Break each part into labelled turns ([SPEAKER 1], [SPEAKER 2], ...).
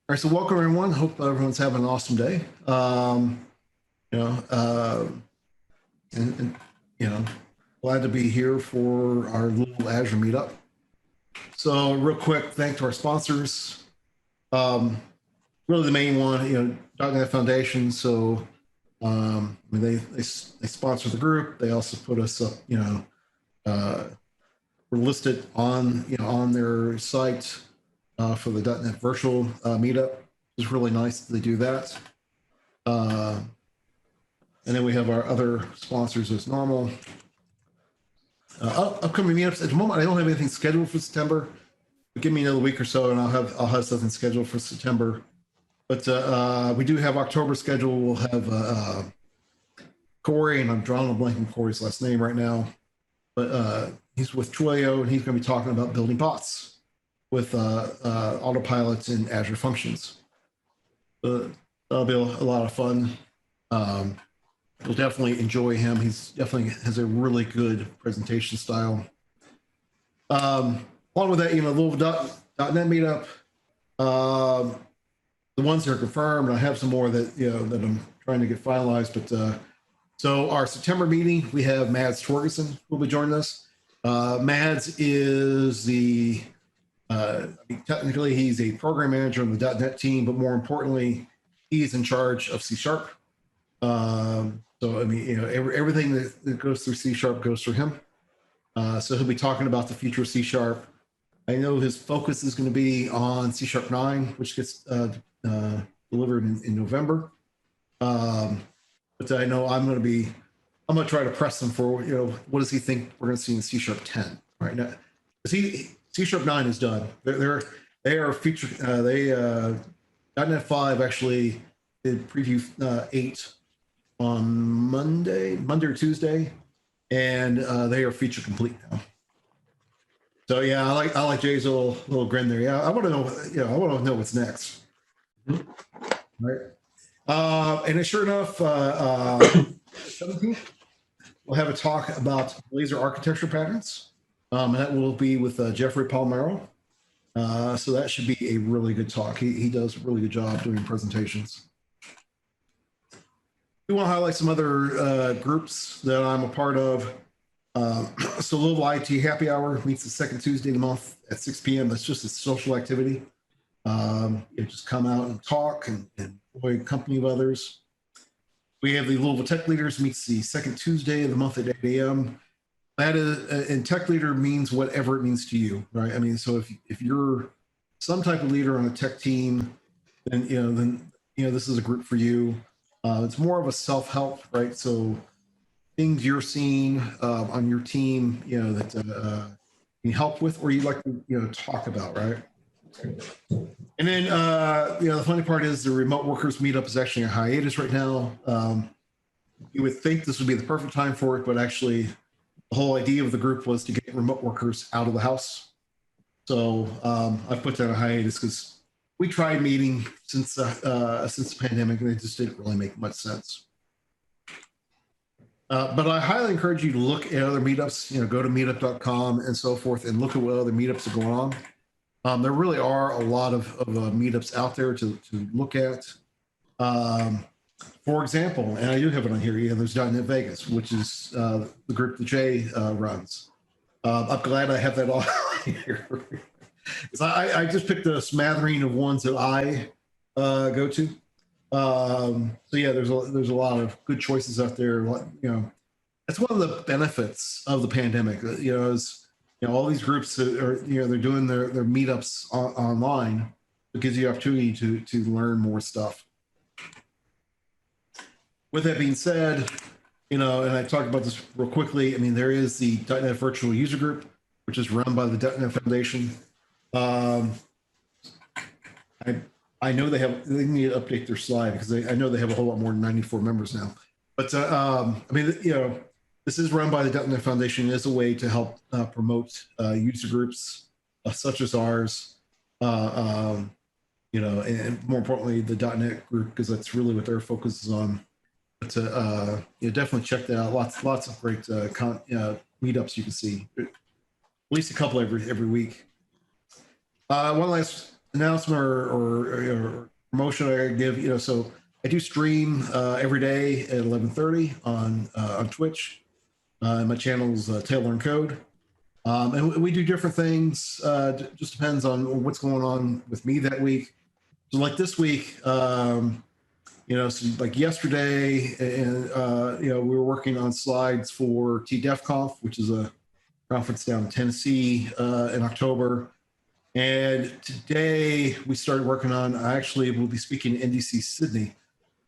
[SPEAKER 1] All right, so welcome everyone. Hope everyone's having an awesome day. You know, and glad to be here for our little Azure meetup. So, real quick, thanks to our sponsors. Really, the main one, .NET Foundation. So, they sponsor the group. They also put us up. We're listed on their site for the .NET Virtual Meetup. It's really nice that they do that. And then we have our other sponsors as normal. Upcoming meetups. At the moment, I don't have anything scheduled for September. But give me another week or so, and I'll have something scheduled for September. But we do have October scheduled. We'll have Corey, and I'm drawing a blank on Corey's last name right now. But he's with Twilio, and he's going to be talking about building bots with autopilot and Azure Functions. That'll be a lot of fun. You'll definitely enjoy him. He's definitely has a really good presentation style. Along with that, little .NET meetup. The ones that are confirmed, and I have some more that that I'm trying to get finalized. But so our September meeting, we have Mads Torgerson who will be joining us. Mads is the technically he's a program manager on the .NET team, but more importantly, he's in charge of C#. So everything that goes through C# goes through him. So he'll be talking about the future of C#. I know his focus is going to be on C#9, which gets delivered in November. But I know I'm going to try to press him for what does he think we're going to see in C#10 right now? C#9 is done. They are featured. .NET 5 actually did preview 8 on Monday or Tuesday, and they are feature complete now. So yeah, I like Jay's little grin there. Yeah, I want to know. I want to know what's next. Right. And sure enough, 17th we'll have a talk about Blazor architecture patterns. And that will be with Jeffrey Palmero. So that should be a really good talk. He does a really good job doing presentations. We want to highlight some other groups that I'm a part of. So Little IT Happy Hour meets the second Tuesday of the month at 6 p.m. That's just a social activity. Just come out and talk and enjoy the company of others. We have the Louisville Tech Leaders meets the second Tuesday of the month at 8 a.m. That is, and tech leader means whatever it means to you, right? I mean, so if you're some type of leader on a tech team, then this is a group for you. It's more of a self-help, right? So things you're seeing on your team, that you help with, or you'd like to talk about, right? And then the funny part is the remote workers meetup is actually a hiatus right now. You would think this would be the perfect time for it, but actually the whole idea of the group was to get remote workers out of the house. So I put that on hiatus because we tried meeting since the pandemic, and it just didn't really make much sense. But I highly encourage you to look at other meetups. Go to meetup.com and so forth, and look at what other meetups are going on. There really are a lot of meetups out there to look at. For example, and I do have it on here. There's .NET Vegas, which is the group that Jay runs. I'm glad I have that all here. I just picked a smattering of ones that I go to. So yeah, there's a lot of good choices out there. That's one of the benefits of the pandemic. Is all these groups that are they're doing their meetups online. It gives you the opportunity to learn more stuff. With that being said, and I talked about this real quickly. I mean, there is the .NET Virtual User Group, which is run by the .NET Foundation. I know they need to update their slide because I know they have a whole lot more than 94 members now. But I mean, this is run by the .NET Foundation as a way to help promote user groups such as ours. And more importantly, the .NET group, because that's really what their focus is on. But definitely check that out. Lots of great meetups you can see. At least a couple every week. One last announcement or promotion I give, so I do stream every day at 11:30 on Twitch. My channel is TaleLearCode. And we do different things. Just depends on what's going on with me that week. So like this week, so like yesterday, and we were working on slides for TDEFConf, which is a conference down in Tennessee in October. And today we started working on, I actually will be speaking to NDC Sydney.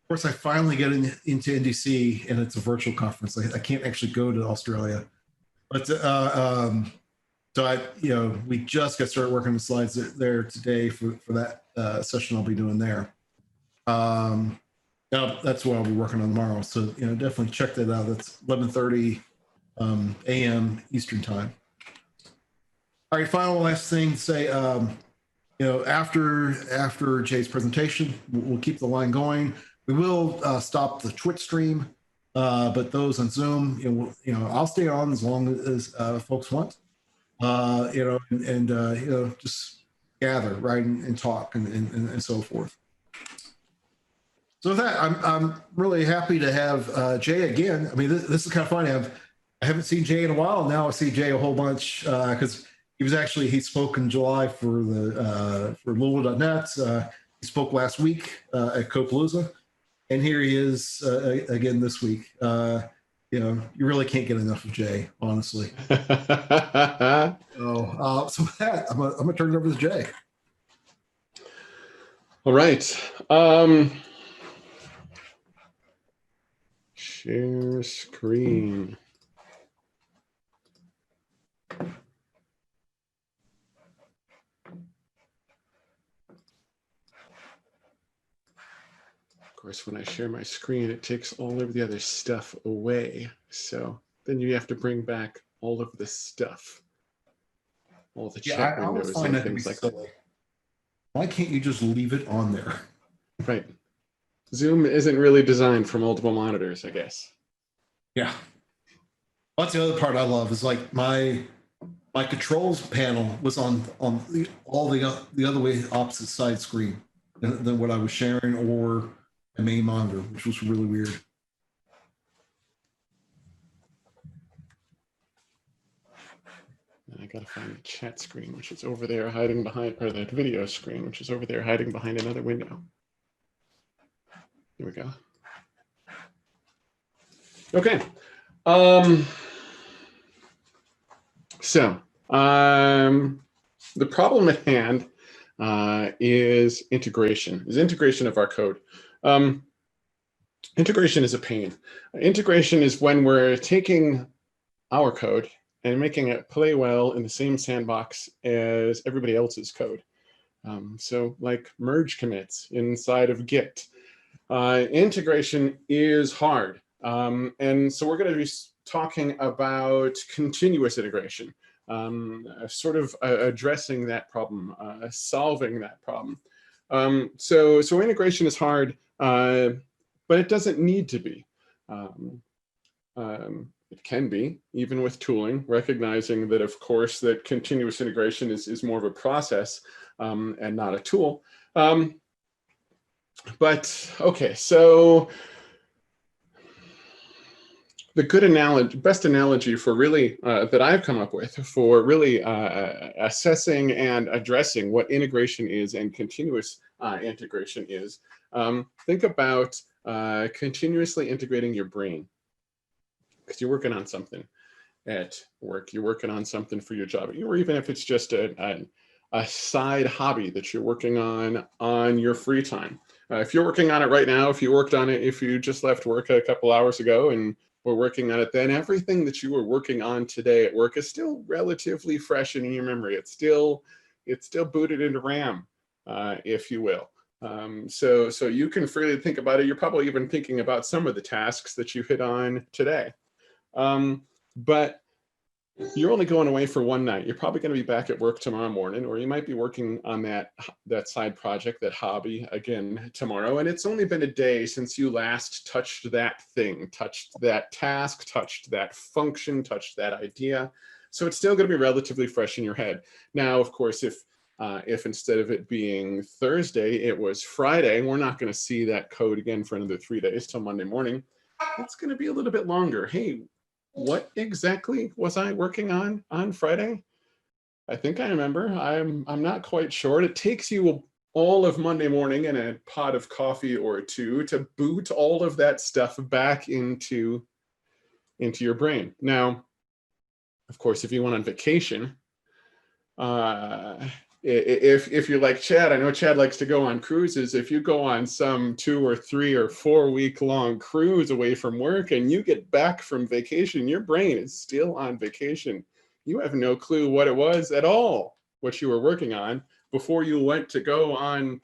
[SPEAKER 1] Of course, I finally get into NDC, and it's a virtual conference. I can't actually go to Australia. But we just got started working on the slides there today for that session I'll be doing there. Now that's what I'll be working on tomorrow. So definitely check that out. That's 11:30 a.m. Eastern time. All right, final last thing to say. After Jay's presentation, we'll keep the line going. We will stop the Twitch stream, but those on Zoom, I'll stay on as long as folks want. Just gather, right, and talk and so forth. So with that, I'm really happy to have Jay again. I mean, this is kind of funny. I haven't seen Jay in a while. Now I see Jay a whole bunch because he spoke in July for Louisville.net. He spoke last week at Copalooza, and here he is again this week. You really can't get enough of Jay, honestly. So with that, I'm gonna turn it over to Jay.
[SPEAKER 2] All right. Share screen. Of course, when I share my screen, it takes all of the other stuff away. So then you have to bring back all of the stuff, all the chat windows and things like that.
[SPEAKER 1] Why can't you just leave it on there?
[SPEAKER 2] Right. Zoom isn't really designed for multiple monitors, I guess.
[SPEAKER 1] Yeah. Well, that's the other part I love is like my controls panel was on all the other way opposite side screen than what I was sharing or a main monitor, which was really weird.
[SPEAKER 2] And I gotta find the chat screen, which is over there hiding behind, or the video screen, which is over there hiding behind another window. Here we go. Okay. The problem at hand is integration of our code. Integration is a pain. Integration is when we're taking our code and making it play well in the same sandbox as everybody else's code. So like merge commits inside of Git. Integration is hard. And so we're going to be talking about continuous integration, sort of addressing that problem, solving that problem. So integration is hard, but it doesn't need to be. It can be, even with tooling, recognizing that, of course, that continuous integration is more of a process and not a tool. But okay, so the best analogy for really that I've come up with for really assessing and addressing what integration is and continuous integration is, think about continuously integrating your brain, because you're working on something at work, you're working on something for your job, or even if it's just a side hobby that you're working on your free time. If you're working on it right now, if you worked on it, if you just left work a couple hours ago and were working on it, then everything that you were working on today at work is still relatively fresh in your memory. It's still booted into RAM, if you will. So you can freely think about it. You're probably even thinking about some of the tasks that you hit on today. But you're only going away for one night. You're probably going to be back at work tomorrow morning, or you might be working on that side project, that hobby again tomorrow. And it's only been a day since you last touched that thing, touched that task, touched that function, touched that idea. So it's still going to be relatively fresh in your head. Now, of course, if If instead of it being Thursday, it was Friday, we're not going to see that code again for another 3 days till Monday morning. It's going to be a little bit longer. Hey, what exactly was I working on Friday? I think I remember. I'm not quite sure. It takes you all of Monday morning and a pot of coffee or two to boot all of that stuff back into your brain. Now, of course, if you went on vacation, if you're like Chad, I know Chad likes to go on cruises. If you go on some 2 or 3 or 4 week long cruise away from work and you get back from vacation, your brain is still on vacation. You have no clue what it was at all, what you were working on before you went to go on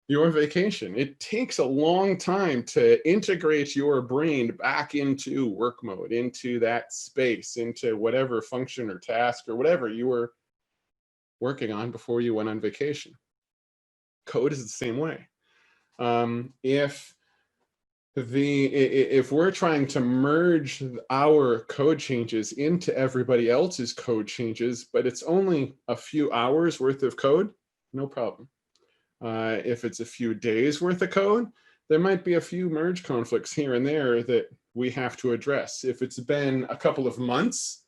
[SPEAKER 2] your vacation. It takes a long time to integrate your brain back into work mode, into that space, into whatever function or task or whatever you were working on before you went on vacation. Code is the same way. If we're trying to merge our code changes into everybody else's code changes, but it's only a few hours worth of code, no problem. If it's a few days worth of code, there might be a few merge conflicts here and there that we have to address. If it's been a couple of months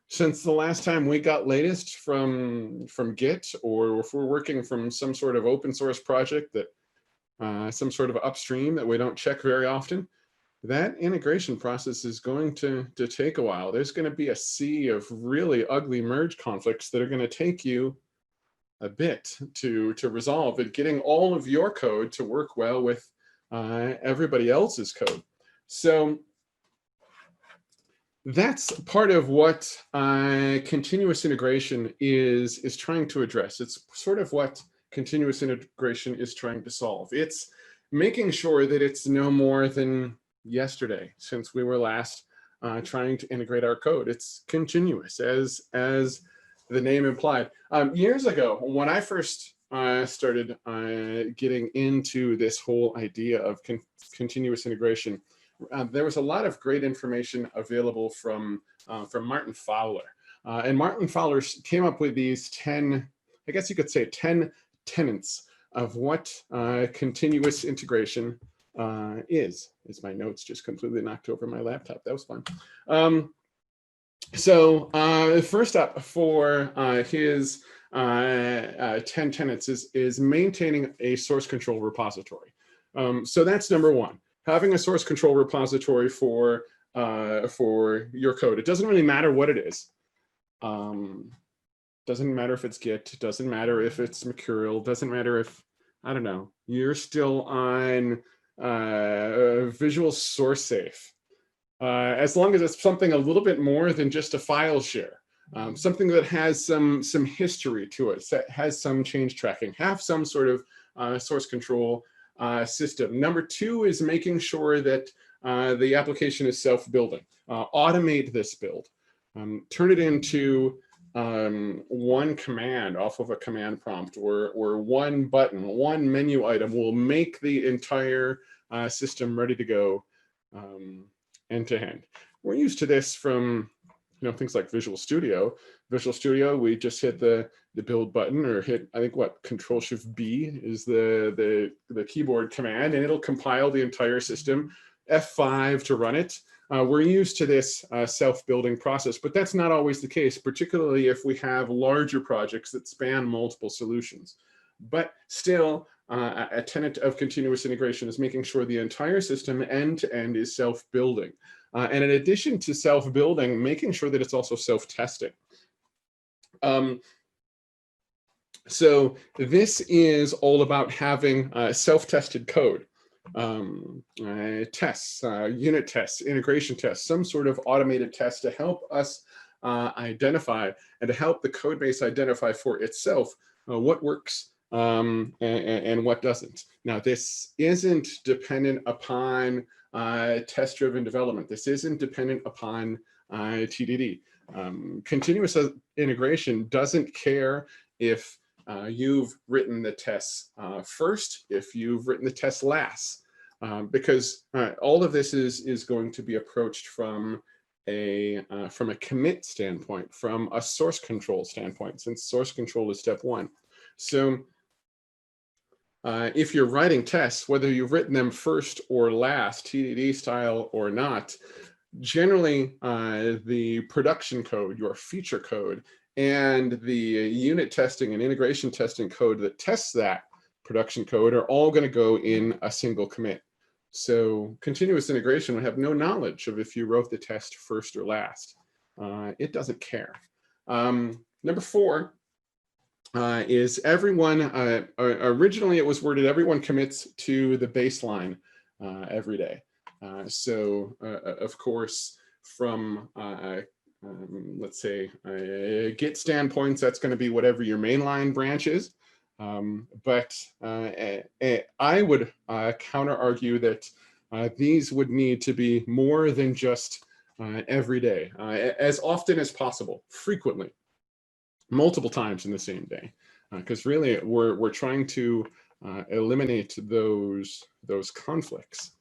[SPEAKER 2] since the last time we got latest from Git, or if we're working from some sort of open source project that some sort of upstream that we don't check very often, that integration process is going to take a while. There's going to be a sea of really ugly merge conflicts that are going to take you a bit to resolve, and getting all of your code to work well with everybody else's code. So that's part of what continuous integration is trying to address. It's sort of what continuous integration is trying to solve. It's making sure that it's no more than yesterday since we were last trying to integrate our code. It's continuous, as the name implied. Years ago, when I first started getting into this whole idea of continuous integration, there was a lot of great information available from Martin Fowler. And Martin Fowler came up with these 10, I guess you could say 10 tenets of what continuous integration is. My notes just completely knocked over my laptop. That was fun. So first up for his 10 tenets is maintaining a source control repository. So that's number one. Having a source control repository for your code. It doesn't really matter what it is. Doesn't matter if it's Git. Doesn't matter if it's Mercurial. Doesn't matter if, I don't know, you're still on Visual Source Safe. As long as it's something a little bit more than just a file share. Something that has some history to it, that has some change tracking, have some sort of source control system. Number two is making sure that the application is self-building. Automate this build. Turn it into one command off of a command prompt, or one button, one menu item will make the entire system ready to go end to end. We're used to this from things like Visual Studio. Visual Studio, we just hit the build button, or hit, I think, what, Control-Shift-B is the keyboard command, and it'll compile the entire system. F5 to run it. We're used to this self-building process, but that's not always the case, particularly if we have larger projects that span multiple solutions. But still, a tenet of continuous integration is making sure the entire system end-to-end is self-building. And in addition to self-building, making sure that it's also self-testing. So this is all about having self-tested code. Tests, unit tests, integration tests, some sort of automated test to help us identify, and to help the code base identify for itself what works and what doesn't. Now, this isn't dependent upon test-driven development. This isn't dependent upon TDD. Continuous integration doesn't care if you've written the tests first, if you've written the tests last, because all of this is going to be approached from a commit standpoint, from a source control standpoint, since source control is step one. So if you're writing tests, whether you've written them first or last, TDD style or not, generally the production code, your feature code, and the unit testing and integration testing code that tests that production code are all going to go in a single commit. So continuous integration would have no knowledge of if you wrote the test first or last. It doesn't care. Number 4 is everyone, originally it was worded everyone commits to the baseline every day. Of course, from let's say Git standpoints, that's going to be whatever your mainline branch is. But I would counter argue that these would need to be more than just every day, as often as possible, frequently, multiple times in the same day, because really we're trying to eliminate those conflicts.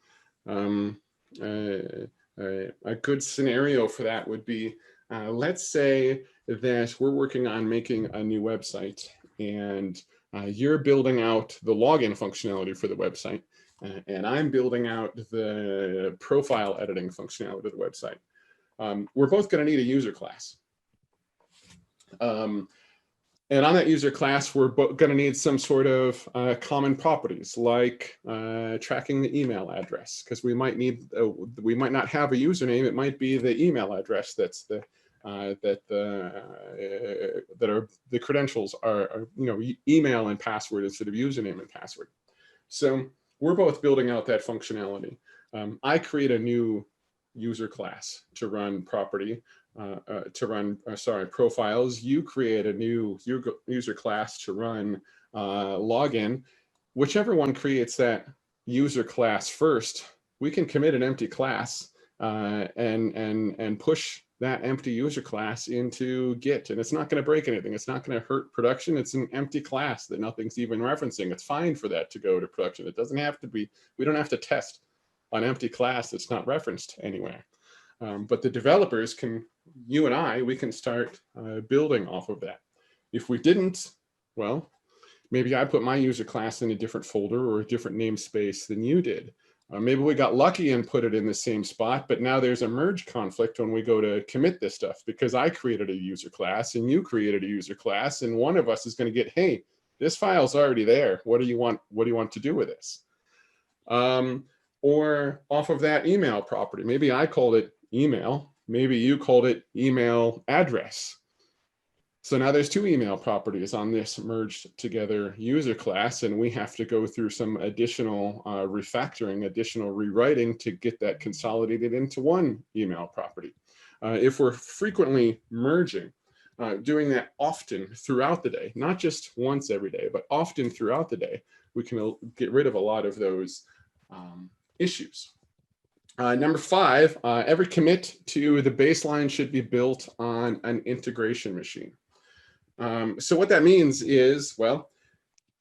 [SPEAKER 2] A good scenario for that would be, let's say that we're working on making a new website, and you're building out the login functionality for the website, and I'm building out the profile editing functionality of the website. We're both going to need a user class. And on that user class, we're going to need some sort of common properties, like tracking the email address, because we might not have a username. It might be the email address that's the the credentials are email and password instead of username and password. So we're both building out that functionality. I create a new user class to run property. Profiles. You create a new user class to run login. Whichever one creates that user class first, we can commit an empty class and push that empty user class into Git, and it's not going to break anything. It's not going to hurt production. It's an empty class that nothing's even referencing. It's fine for that to go to production. It doesn't have to be. We don't have to test an empty class that's not referenced anywhere. But the developers can, you and I, we can start building off of that. If we didn't, well, maybe I put my user class in a different folder or a different namespace than you did. Maybe we got lucky and put it in the same spot, but now there's a merge conflict when we go to commit this stuff, because I created a user class and you created a user class, and one of us is going to get, hey, this file's already there. What do you want to do with this? Or off of that email property, maybe I called it email, maybe you called it email address. So now there's 2 email properties on this merged together user class, and we have to go through some additional refactoring, additional rewriting to get that consolidated into 1 email property. If we're frequently merging, doing that often throughout the day, not just once every day, but often throughout the day, we can get rid of a lot of those issues. Number 5, every commit to the baseline should be built on an integration machine. So what that means is, well,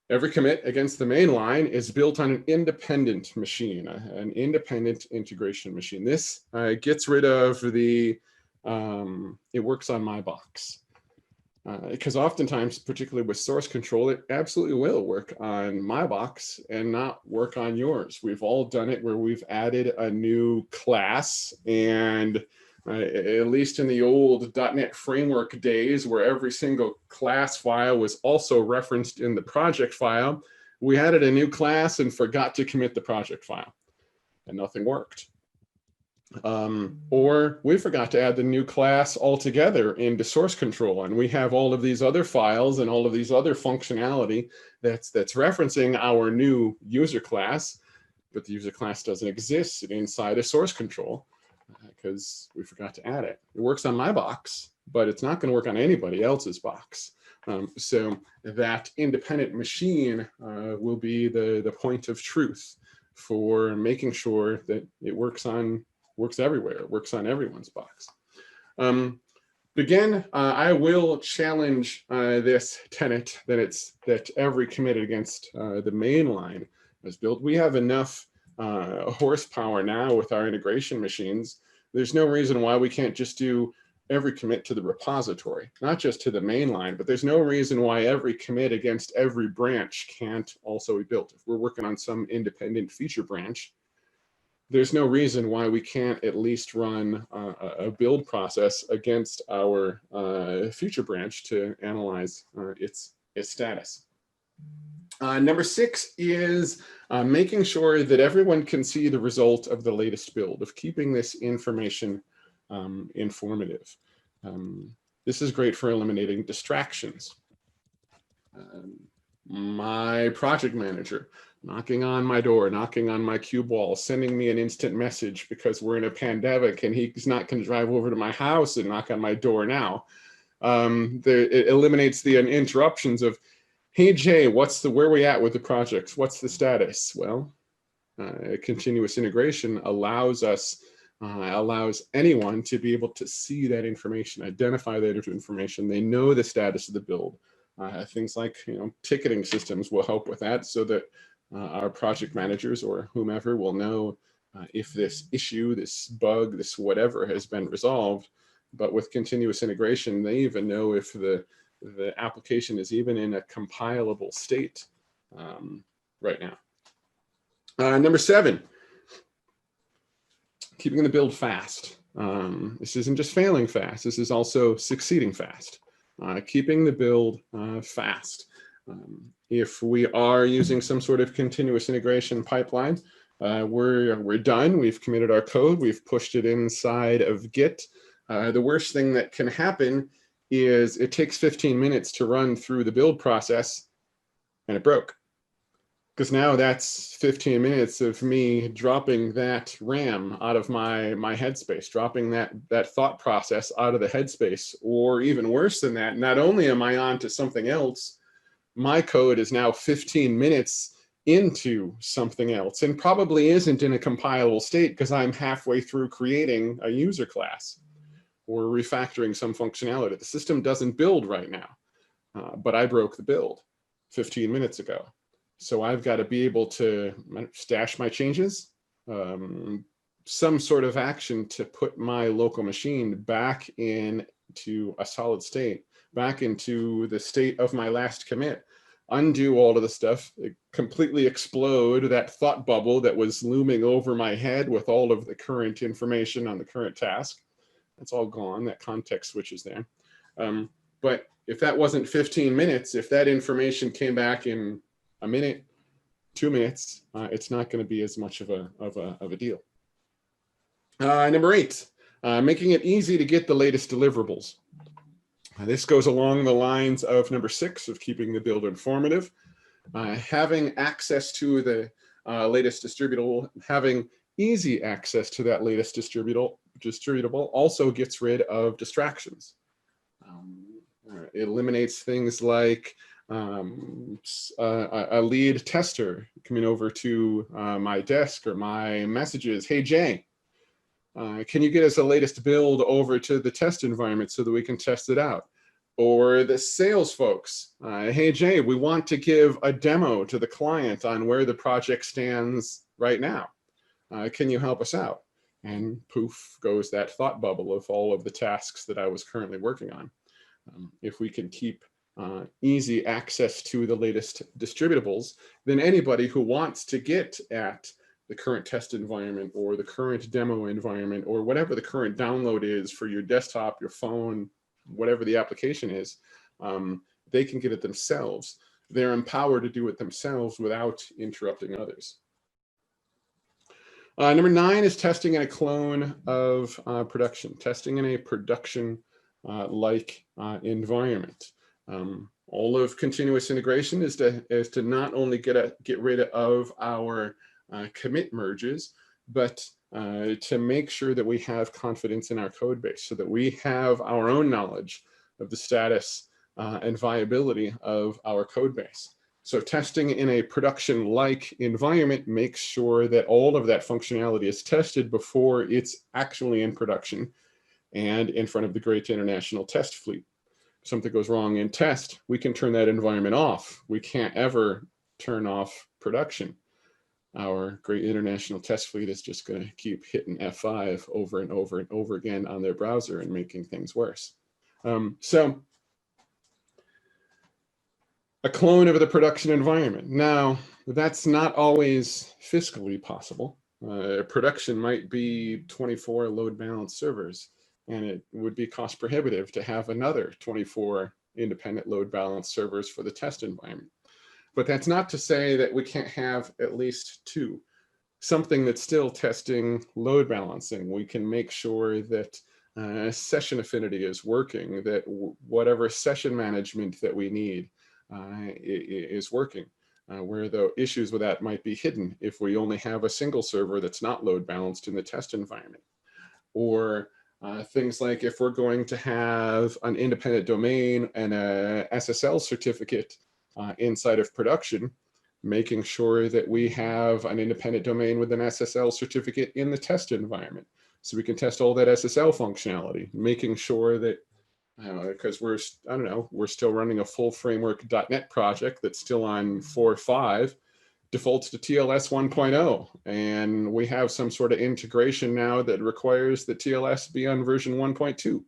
[SPEAKER 2] every commit against the main line is built on an independent machine, an independent integration machine. This gets rid of the, it works on my box. Because oftentimes, particularly with source control, it absolutely will work on my box and not work on yours. We've all done it where we've added a new class, and at least in the old .NET framework days, where every single class file was also referenced in the project file, we added a new class and forgot to commit the project file, and nothing worked. Or we forgot to add the new class altogether into source control, and we have all of these other files and all of these other functionality that's referencing our new user class, but the user class doesn't exist inside a source control because we forgot to add it. It works on my box, but it's not going to work on anybody else's box. So that independent machine will be the point of truth for making sure that it works everywhere. It works on everyone's box. Again, I will challenge this tenet that every commit against the main line is built. We have enough horsepower now with our integration machines. There's no reason why we can't just do every commit to the repository, not just to the main line, but there's no reason why every commit against every branch can't also be built. If we're working on some independent feature branch, there's no reason why we can't at least run a build process against our feature branch to analyze its status. Number 6 is making sure that everyone can see the result of the latest build, of keeping this information informative. This is great for eliminating distractions. My project manager knocking on my door, knocking on my cube wall, sending me an instant message because we're in a pandemic and he's not going to drive over to my house and knock on my door now. It eliminates the interruptions of, hey Jay, where are we at with the project? What's the status? Well, continuous integration allows anyone to be able to see that information, identify that information. They know the status of the build. Things like ticketing systems will help with that, so that our project managers or whomever will know if this issue, this bug, this whatever has been resolved. But with continuous integration, they even know if the application is even in a compilable state right now. Number 7, keeping the build fast. This isn't just failing fast, this is also succeeding fast. Keeping the build fast. If we are using some sort of continuous integration pipeline, we're done, we've committed our code, we've pushed it inside of Git. The worst thing that can happen is it takes 15 minutes to run through the build process and it broke. Because now that's 15 minutes of me dropping that RAM out of my headspace, dropping that thought process out of the headspace. Or even worse than that, not only am I on to something else, my code is now 15 minutes into something else and probably isn't in a compilable state because I'm halfway through creating a user class or refactoring some functionality. The system doesn't build right now, but I broke the build 15 minutes ago. So I've got to be able to stash my changes, some sort of action to put my local machine back into a solid state, back into the state of my last commit, undo all of the stuff, completely explode that thought bubble that was looming over my head with all of the current information on the current task. That's all gone, that context switch is there. But if that wasn't 15 minutes, if that information came back in a minute, 2 minutes, it's not going to be as much of a deal. Number 8, making it easy to get the latest deliverables. This goes along the lines of number 6 of keeping the build informative. Having access to the latest distributable, having easy access to that latest distributable also gets rid of distractions. It eliminates things like a lead tester coming over to my desk or my messages. Hey, Jay, can you get us the latest build over to the test environment so that we can test it out? Or the sales folks, hey, Jay, we want to give a demo to the client on where the project stands right now. Can you help us out? And poof goes that thought bubble of all of the tasks that I was currently working on. If we can keep easy access to the latest distributables, then anybody who wants to get at the current test environment or the current demo environment or whatever the current download is for your desktop, your phone, whatever the application is, they can get it themselves. They're empowered to do it themselves without interrupting others. Number 9 is testing in a clone of production, testing in a production like environment. All of continuous integration is to not only get rid of our commit merges, but to make sure that we have confidence in our code base so that we have our own knowledge of the status and viability of our code base. So testing in a production-like environment makes sure that all of that functionality is tested before it's actually in production and in front of the great international test fleet. If something goes wrong in test, we can turn that environment off. We can't ever turn off production. our great international test fleet is just going to keep hitting F5 over and over and over again on their browser and making things worse. So a clone of the production environment. Now, that's not always fiscally possible. Production might be 24 load balanced servers, and it would be cost prohibitive to have another 24 independent load balanced servers for the test environment. But that's not to say that we can't have at least two. Something that's still testing load balancing. We can make sure that session affinity is working, that whatever session management that we need is working. Where the issues with that might be hidden if we only have a single server that's not load balanced in the test environment. Or things like if we're going to have an independent domain and a SSL certificate inside of production, making sure that we have an independent domain with an SSL certificate in the test environment. So we can test all that SSL functionality, making sure that, because we're still running a full framework .NET project that's still on 4.5, defaults to TLS 1.0. And we have some sort of integration now that requires the TLS be on version 1.2.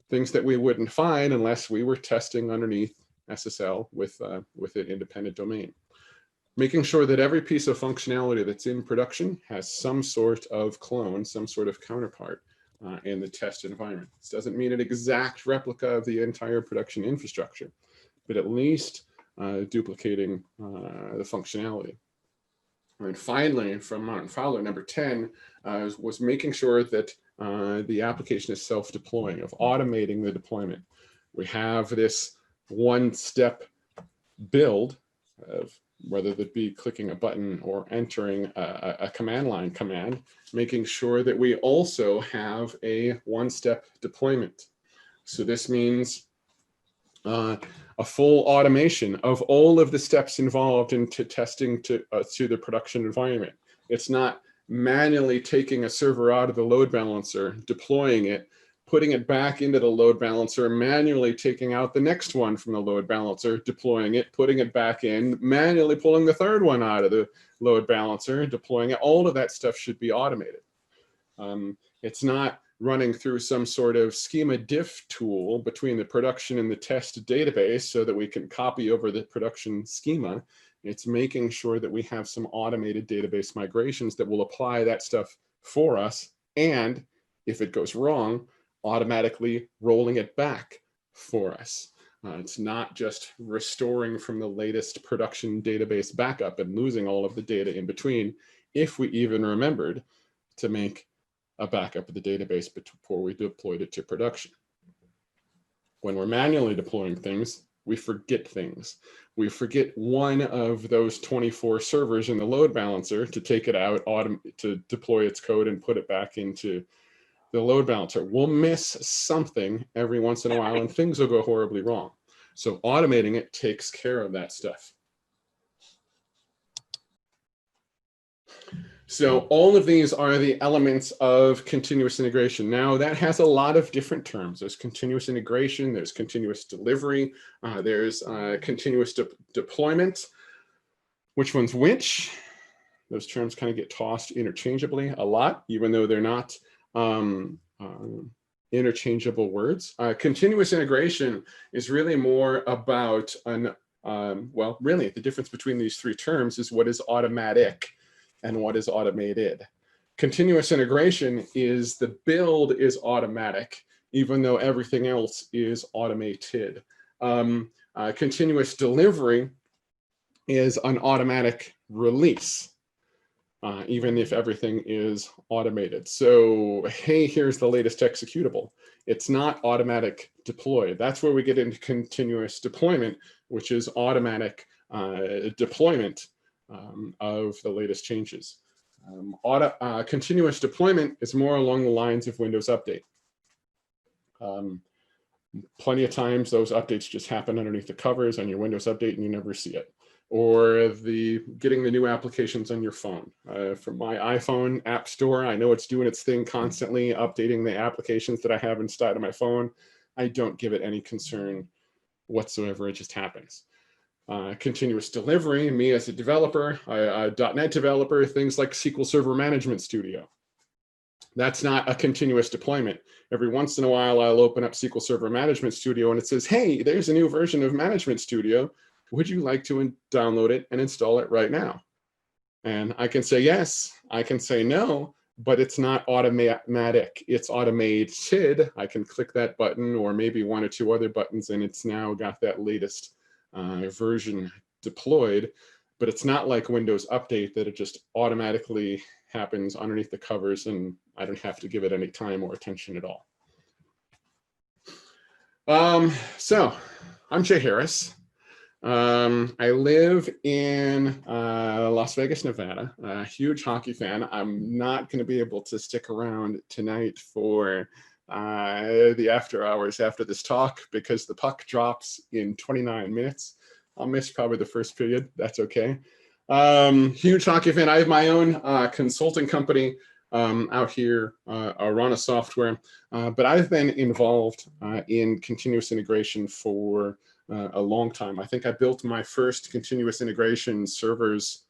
[SPEAKER 2] Things that we wouldn't find unless we were testing underneath SSL with an independent domain. Making sure that every piece of functionality that's in production has some sort of clone, some sort of counterpart in the test environment. This doesn't mean an exact replica of the entire production infrastructure, but at least duplicating the functionality. And finally, from Martin Fowler, number 10, was making sure that the application is self-deploying, of automating the deployment. We have this one-step build of whether that be clicking a button or entering a command line command, making sure that we also have a one-step deployment. So this means a full automation of all of the steps involved into testing to the production environment. It's not manually taking a server out of the load balancer, deploying it, putting it back into the load balancer, manually taking out the next one from the load balancer, deploying it, putting it back in, manually pulling the third one out of the load balancer, deploying it. All of that stuff should be automated. It's not running through some sort of schema diff tool between the production and the test database so that we can copy over the production schema. It's making sure that we have some automated database migrations that will apply that stuff for us. And if it goes wrong, automatically rolling it back for us. It's not just restoring from the latest production database backup and losing all of the data in between, if we even remembered to make a backup of the database before we deployed it to production. When we're manually deploying things, we forget things. We forget one of those 24 servers in the load balancer to take it out, to deploy its code and put it back into the load balancer. We'll miss something every once in a while and things will go horribly wrong. So automating it takes care of that stuff. So all of these are the elements of continuous integration. Now that has a lot of different terms. There's continuous integration, there's continuous delivery, there's continuous deployment. Which one's which? Those terms kind of get tossed interchangeably a lot, even though they're not interchangeable words. Continuous integration is really more about well, really the difference between these three terms is what is automatic and what is automated. Continuous integration is the build is automatic, even though everything else is automated. Continuous delivery is an automatic release. Even if everything is automated. So, hey, here's the latest executable. It's not automatic deploy. That's where we get into continuous deployment, which is automatic deployment of the latest changes. Continuous deployment is more along the lines of Windows Update. Plenty of times those updates just happen underneath the covers on your Windows Update and you never see it. Or getting the new applications on your phone. From my iPhone App Store, I know it's doing its thing constantly, updating the applications that I have inside of my phone. I don't give it any concern whatsoever, it just happens. continuous delivery, me as a developer, a .NET developer, things like SQL Server Management Studio. That's not a continuous deployment. Every once in a while, I'll open up SQL Server Management Studio and it says, hey, there's a new version of Management Studio. Would you like to download it and install it right now? And I can say yes, I can say no, but it's not automatic, it's automated. I can click that button or maybe one or two other buttons and it's now got that latest version deployed, but it's not like Windows Update that it just automatically happens underneath the covers and I don't have to give it any time or attention at all. So I'm Jay Harris. I live in Las Vegas, Nevada, a huge hockey fan. I'm not going to be able to stick around tonight for the after hours after this talk because the puck drops in 29 minutes. I'll miss probably the first period. That's okay. Huge hockey fan. I have my own consulting company out here, Arana Software, but I've been involved in continuous integration for a long time. I think I built my first continuous integration servers,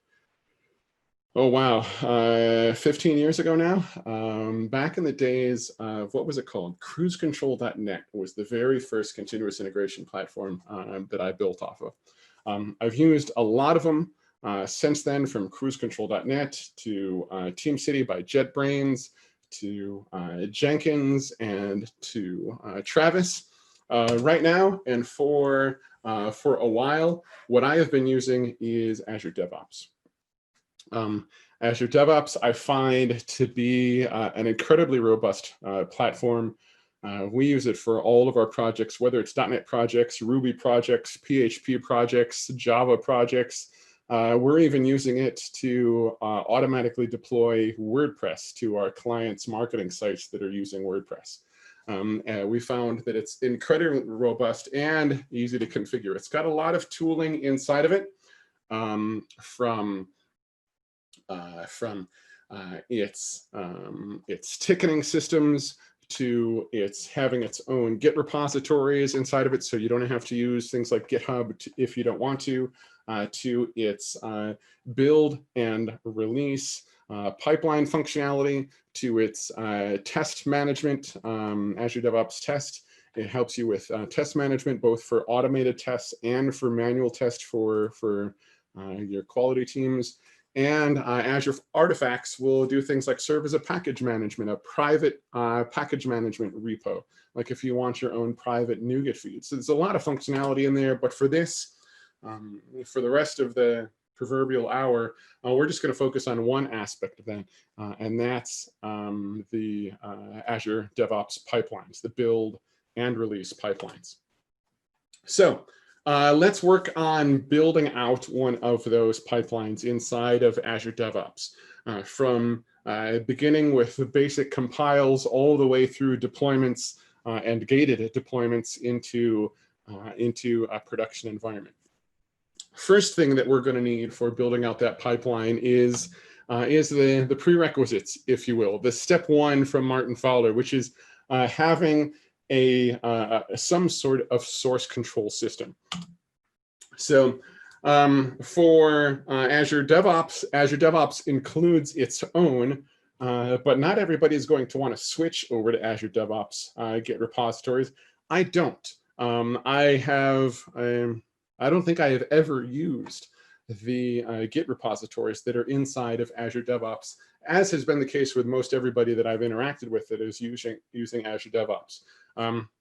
[SPEAKER 2] oh wow, 15 years ago now. Back in the days of, what was it called? CruiseControl.net was the very first continuous integration platform that I built off of. I've used a lot of them since then, from CruiseControl.net to TeamCity by JetBrains to Jenkins and to Travis. Right now and for a while, what I have been using is Azure DevOps. Azure DevOps I find to be an incredibly robust platform. We use it for all of our projects, whether it's .NET projects, Ruby projects, PHP projects, Java projects. We're even using it to automatically deploy WordPress to our clients' marketing sites that are using WordPress. We found that it's incredibly robust and easy to configure. It's got a lot of tooling inside of it, from its ticketing systems to its having its own Git repositories inside of it, so you don't have to use things like GitHub if you don't want to its build and release pipeline functionality, to its test management, Azure DevOps Test. It helps you with test management, both for automated tests and for manual tests for your quality teams. And Azure Artifacts will do things like serve as a package management, a private package management repo, like if you want your own private NuGet feed. So there's a lot of functionality in there, but for this, for the rest of the proverbial hour, we're just going to focus on one aspect of that, and that's the Azure DevOps pipelines, the build and release pipelines. So let's work on building out one of those pipelines inside of Azure DevOps, from beginning with the basic compiles all the way through deployments and gated deployments into a production environment. First thing that we're going to need for building out that pipeline is the prerequisites, if you will, the step one from Martin Fowler, which is having some sort of source control system. So for Azure DevOps includes its own, but not everybody is going to want to switch over to Azure DevOps Git repositories. I don't. I don't think I have ever used the Git repositories that are inside of Azure DevOps, as has been the case with most everybody that I've interacted with that is using Azure DevOps.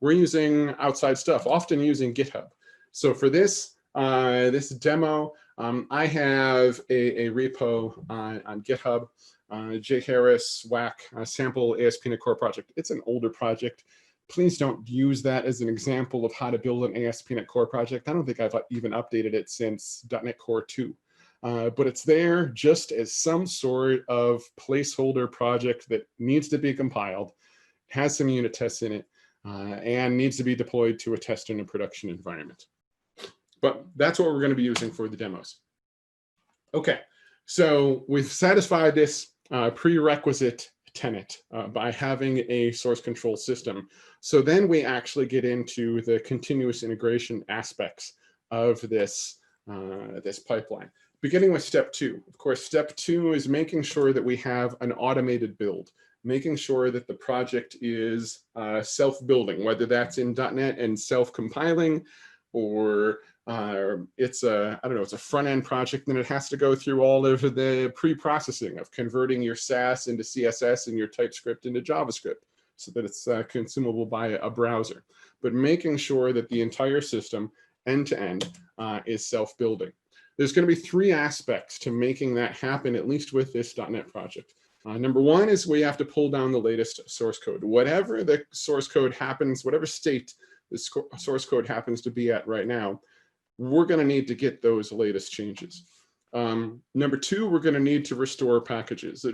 [SPEAKER 2] We're using outside stuff, often using GitHub. So for this demo, I have a repo on GitHub, J Harris WAC sample ASP.NET Core project. It's an older project. Please don't use that as an example of how to build an ASP.NET Core project. I don't think I've even updated it since .NET Core 2. But it's there just as some sort of placeholder project that needs to be compiled, has some unit tests in it, and needs to be deployed to a test in a production environment. But that's what we're going to be using for the demos. Okay, so we've satisfied this prerequisite tenet by having a source control system. So then we actually get into the continuous integration aspects of this this pipeline. Beginning with step 2. Of course, step 2 is making sure that we have an automated build, making sure that the project is self-building, whether that's in .NET and self-compiling, or it's a front-end project and it has to go through all of the pre-processing of converting your Sass into CSS and your TypeScript into JavaScript so that it's consumable by a browser. But making sure that the entire system, end-to-end, is self-building. There's going to be 3 aspects to making that happen, at least with this .NET project. Number 1 is we have to pull down the latest source code. Whatever the source code happens, whatever state the source code happens to be at right now, we're going to need to get those latest changes. Number 2, we're going to need to restore packages.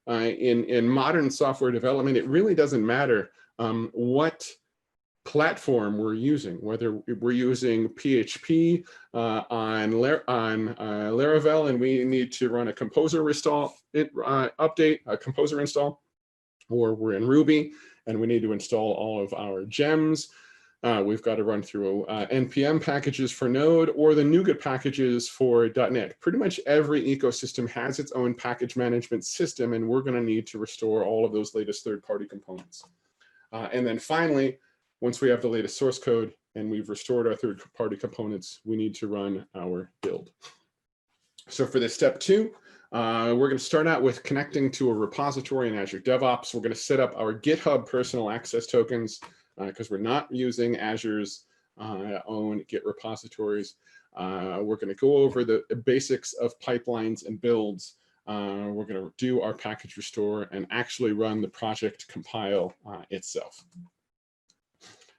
[SPEAKER 2] In modern software development, it really doesn't matter what platform we're using, whether we're using PHP on Laravel and we need to run a composer update, a composer install, or we're in Ruby and we need to install all of our gems. We've got to run through NPM packages for Node or the NuGet packages for .NET. Pretty much every ecosystem has its own package management system, and we're going to need to restore all of those latest third-party components. And then finally, once we have the latest source code and we've restored our third-party components, we need to run our build. So for this step 2, we're going to start out with connecting to a repository in Azure DevOps. We're going to set up our GitHub personal access tokens because we're not using Azure's own Git repositories. We're going to go over the basics of pipelines and builds. We're going to do our package restore and actually run the project compile itself.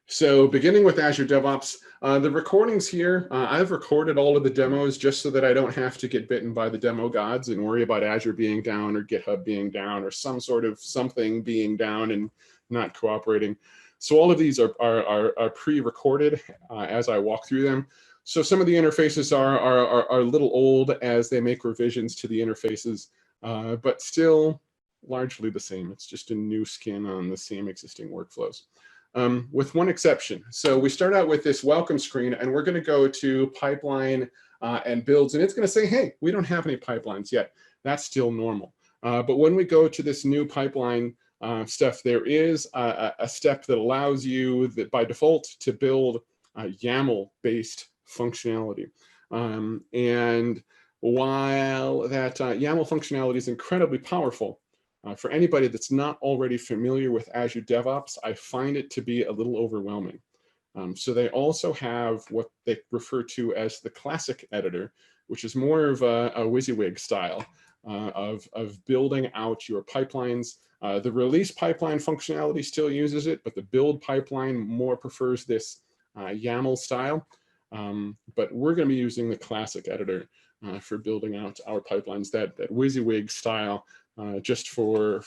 [SPEAKER 2] So beginning with Azure DevOps, the recordings here, I've recorded all of the demos just so that I don't have to get bitten by the demo gods and worry about Azure being down or GitHub being down or some sort of something being down and not cooperating. So all of these are pre-recorded as I walk through them. So some of the interfaces are a little old as they make revisions to the interfaces, but still largely the same. It's just a new skin on the same existing workflows. With one exception. So we start out with this welcome screen and we're going to go to pipeline and builds, and it's going to say, hey, we don't have any pipelines yet. That's still normal. But when we go to this new pipeline stuff, there is a step that allows you by default to build YAML-based functionality. And while that YAML functionality is incredibly powerful, for anybody that's not already familiar with Azure DevOps, I find it to be a little overwhelming. So they also have what they refer to as the classic editor, which is more of a WYSIWYG style of building out your pipelines. The release pipeline functionality still uses it, but the build pipeline more prefers this YAML style. But we're going to be using the classic editor for building out our pipelines, that WYSIWYG style, just for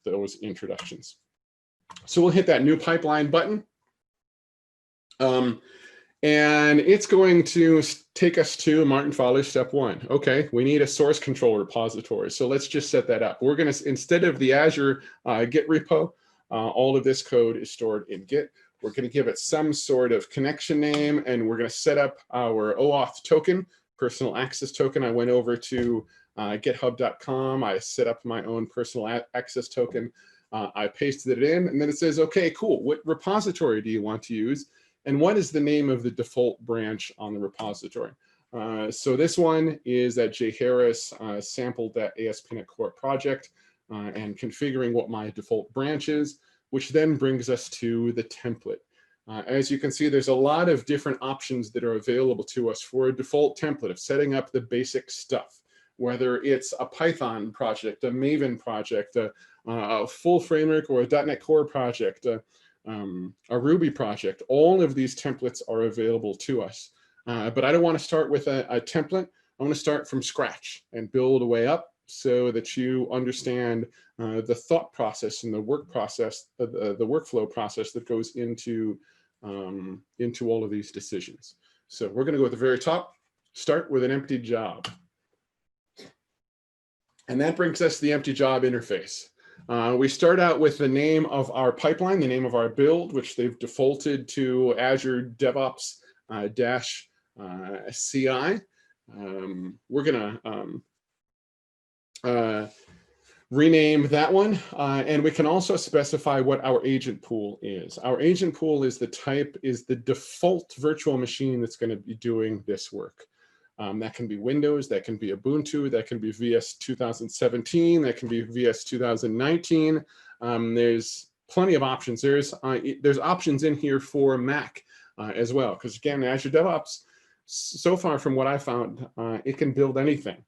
[SPEAKER 2] those introductions. So we'll hit that new pipeline button. And it's going to take us to Martin Fowler's step 1. Okay, we need a source control repository. So let's just set that up. We're going to, instead of the Azure Git repo, all of this code is stored in Git. We're going to give it some sort of connection name, and we're going to set up our OAuth token, personal access token. I went over to github.com. I set up my own personal access token. I pasted it in, and then it says, okay, cool. What repository do you want to use? And what is the name of the default branch on the repository? So this one is that Jay Harris sampled that ASP.NET Core project and configuring what my default branch is, which then brings us to the template. As you can see, there's a lot of different options that are available to us for a default template of setting up the basic stuff, whether it's a Python project, a Maven project, a full framework, or a .NET Core project, a Ruby project. All of these templates are available to us. But I don't want to start with a template. I want to start from scratch and build a way up so that you understand the thought process and the work process, the workflow process that goes into all of these decisions. So we're going to go at the very top, start with an empty job. And that brings us to the empty job interface. We start out with the name of our pipeline, the name of our build, which they've defaulted to Azure DevOps -CI. We're gonna rename that one, and we can also specify what our agent pool is. Our agent pool is the default virtual machine that's going to be doing this work. That can be Windows, that can be Ubuntu, that can be VS 2017, that can be VS 2019. There's plenty of options. There's options in here for Mac as well, because again, Azure DevOps, so far from what I found, it can build anything.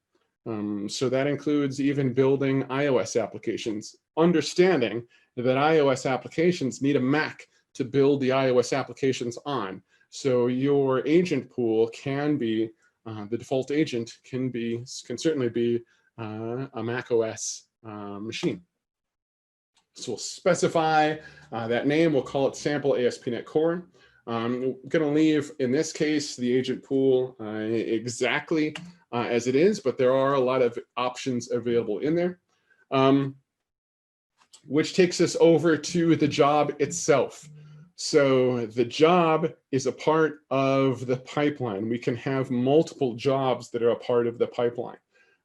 [SPEAKER 2] So that includes even building iOS applications, understanding that iOS applications need a Mac to build the iOS applications on. So your agent pool can be, the default agent can certainly be a Mac OS machine. So we'll specify that name, we'll call it sample ASP.NET Core. I'm going to leave, in this case, the agent pool exactly as it is, but there are a lot of options available in there, which takes us over to the job itself. So the job is a part of the pipeline. We can have multiple jobs that are a part of the pipeline.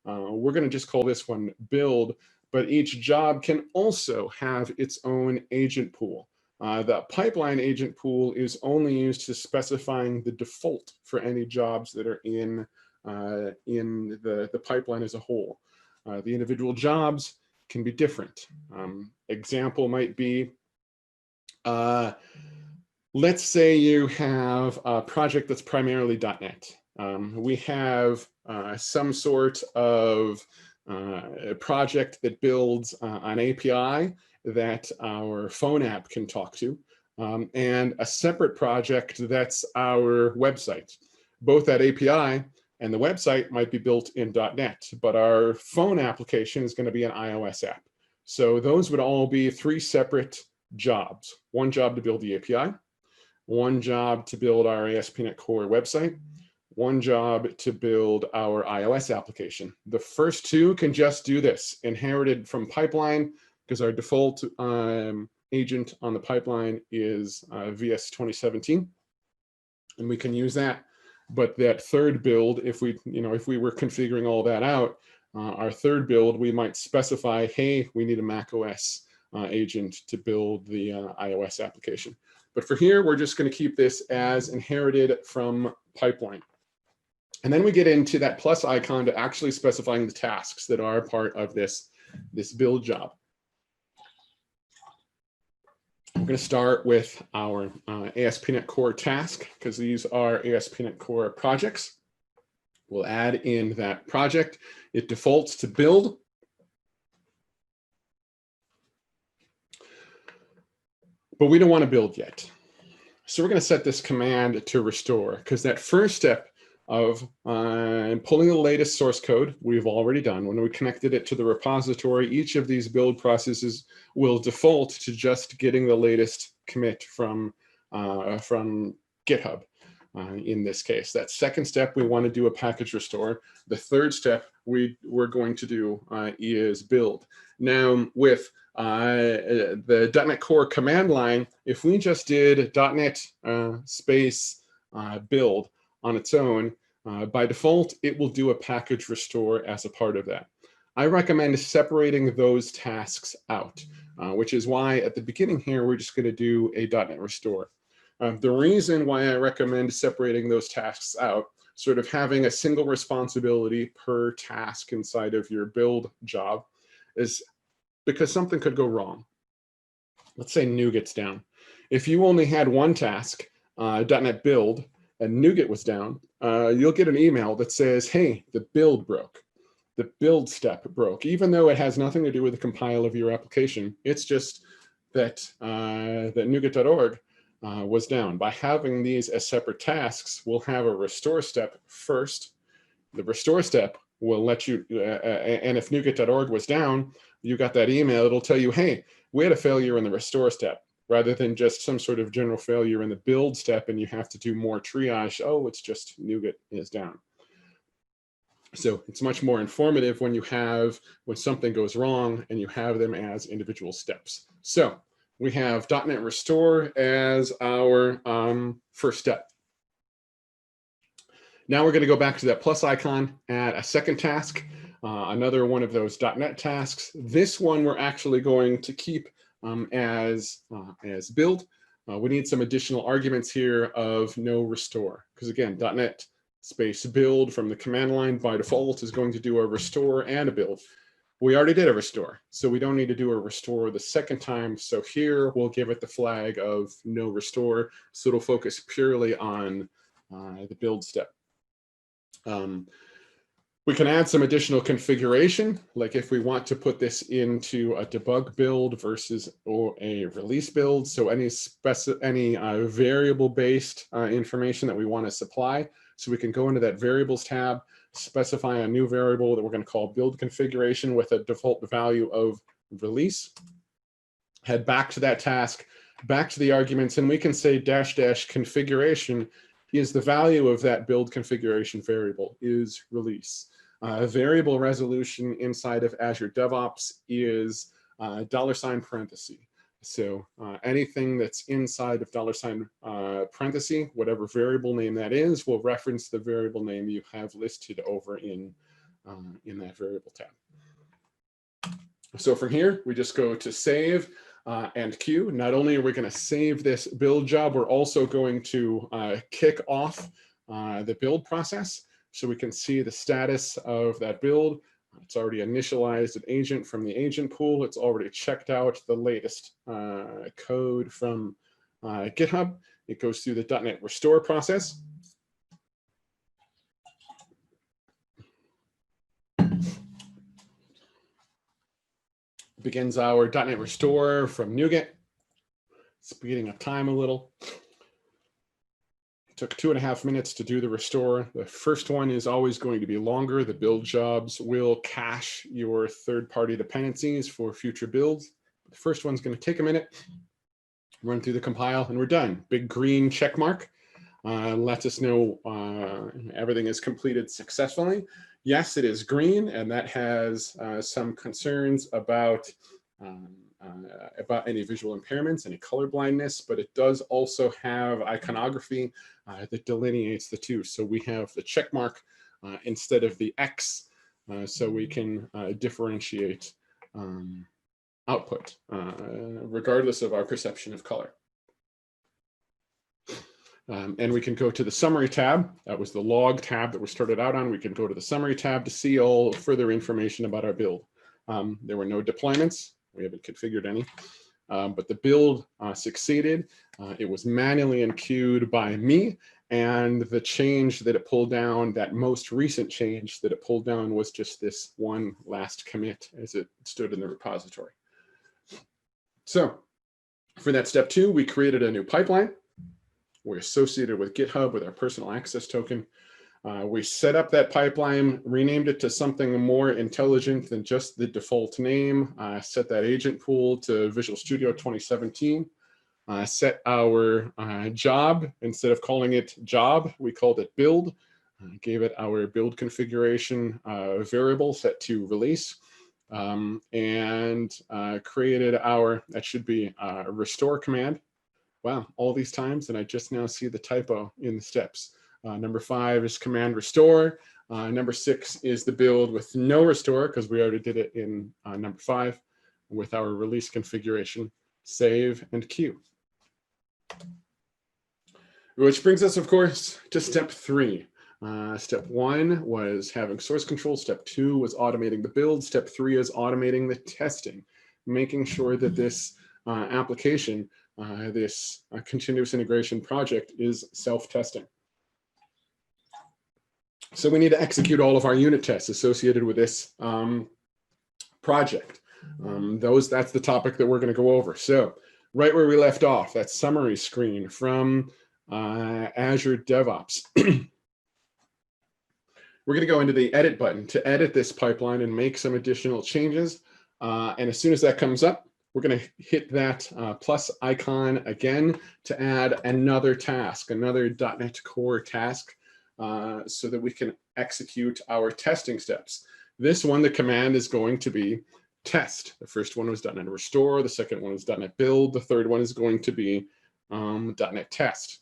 [SPEAKER 2] We're going to just call this one build, but each job can also have its own agent pool. The pipeline agent pool is only used to specifying the default for any jobs that are in the pipeline as a whole. The individual jobs can be different. Example might be, let's say you have a project that's primarily .NET. We have some sort of a project that builds an API that our phone app can talk to, and a separate project that's our website. Both that API and the website might be built in .NET, but our phone application is going to be an iOS app. So those would all be three separate jobs. One job to build the API, one job to build our ASP.NET Core website, one job to build our iOS application. The first two can just do this, inherited from pipeline, because our default agent on the pipeline is VS 2017, and we can use that. But that third build, if we were configuring all that out, our third build, we might specify, hey, we need a Mac OS agent to build the iOS application. But for here, we're just going to keep this as inherited from pipeline. And then we get into that plus icon to actually specifying the tasks that are part of this build job. We're going to start with our ASP.NET Core task, because these are ASP.NET Core projects. We'll add in that project. It defaults to build. But we don't want to build yet. So we're going to set this command to restore, because that first step of pulling the latest source code we've already done. When we connected it to the repository, each of these build processes will default to just getting the latest commit from GitHub. In this case, that second step, we want to do a package restore. The third step we're going to do is build. Now with the .NET Core command line, if we just did .NET space build on its own, by default, it will do a package restore as a part of that. I recommend separating those tasks out, which is why at the beginning here, we're just going to do a .NET restore. The reason why I recommend separating those tasks out, sort of having a single responsibility per task inside of your build job, is because something could go wrong. Let's say NuGet's down. If you only had one task, .NET build, and NuGet was down, you'll get an email that says, hey, the build broke. The build step broke, even though it has nothing to do with the compile of your application. It's just that, that NuGet.org was down. By having these as separate tasks, we'll have a restore step first. The restore step will let you, and if NuGet.org was down, you got that email, it'll tell you, hey, we had a failure in the restore step, rather than just some sort of general failure in the build step and you have to do more triage. Oh, it's just NuGet is down. So it's much more informative when something goes wrong and you have them as individual steps. So we have .NET Restore as our first step. Now we're going to go back to that plus icon, add a second task, another one of those .NET tasks. This one we're actually going to keep as build. We need some additional arguments here of no restore, because again, .NET space build from the command line by default is going to do a restore and a build. We already did a restore, so we don't need to do a restore the second time. So here we'll give it the flag of no restore, so it'll focus purely on the build step. We can add some additional configuration, like if we want to put this into a debug build versus or a release build. So any variable-based information that we want to supply. So we can go into that variables tab, specify a new variable that we're going to call build configuration with a default value of release. Head back to that task, back to the arguments, and we can say -- configuration is the value of that build configuration variable is release. Variable resolution inside of Azure DevOps is $parenthesis. So anything that's inside of $parenthesis, whatever variable name that is, will reference the variable name you have listed over in that variable tab. So from here, we just go to save and queue. Not only are we going to save this build job, we're also going to kick off the build process so we can see the status of that build. It's already initialized an agent from the agent pool. It's already checked out the latest code from GitHub. It goes through the .NET restore process. Begins our .NET restore from NuGet, speeding up time a little. It took 2.5 minutes to do the restore. The first one is always going to be longer. The build jobs will cache your third-party dependencies for future builds. The first one's going to take a minute, run through the compile, and we're done. Big green check mark lets us know everything is completed successfully. Yes, it is green, and that has some concerns about any visual impairments, any color blindness, but it does also have iconography that delineates the two. So we have the check mark instead of the X, so we can differentiate output regardless of our perception of color. And we can go to the summary tab. That was the log tab that we started out on. We can go to the summary tab to see all further information about our build. There were no deployments. We haven't configured any, but the build succeeded. It was manually enqueued by me, and the change that it pulled down, that most recent change that it pulled down, was just this one last commit as it stood in the repository. So for that step 2, we created a new pipeline. We're associated with GitHub with our personal access token. We set up that pipeline, renamed it to something more intelligent than just the default name, set that agent pool to Visual Studio 2017, set our job, instead of calling it job, we called it build, gave it our build configuration variable set to release, and created our, that should be restore command. Wow, all these times, and I just now see the typo in the steps. Number 5 is command restore. Number 6 is the build with no restore, because we already did it in number 5 with our release configuration. Save and queue. Which brings us, of course, to step 3. Step 1 was having source control. Step 2 was automating the build. Step 3 is automating the testing, making sure that this application, this continuous integration project, is self-testing. So we need to execute all of our unit tests associated with this project. That's the topic that we're going to go over. So right where we left off, that summary screen from Azure DevOps. We're going to go into the edit button to edit this pipeline and make some additional changes. And as soon as that comes up, we're going to hit that plus icon again to add another task, another .NET Core task, so that we can execute our testing steps. This one, the command is going to be test. The first one was .NET Restore. The second one is .NET Build. The third one is going to be .NET Test.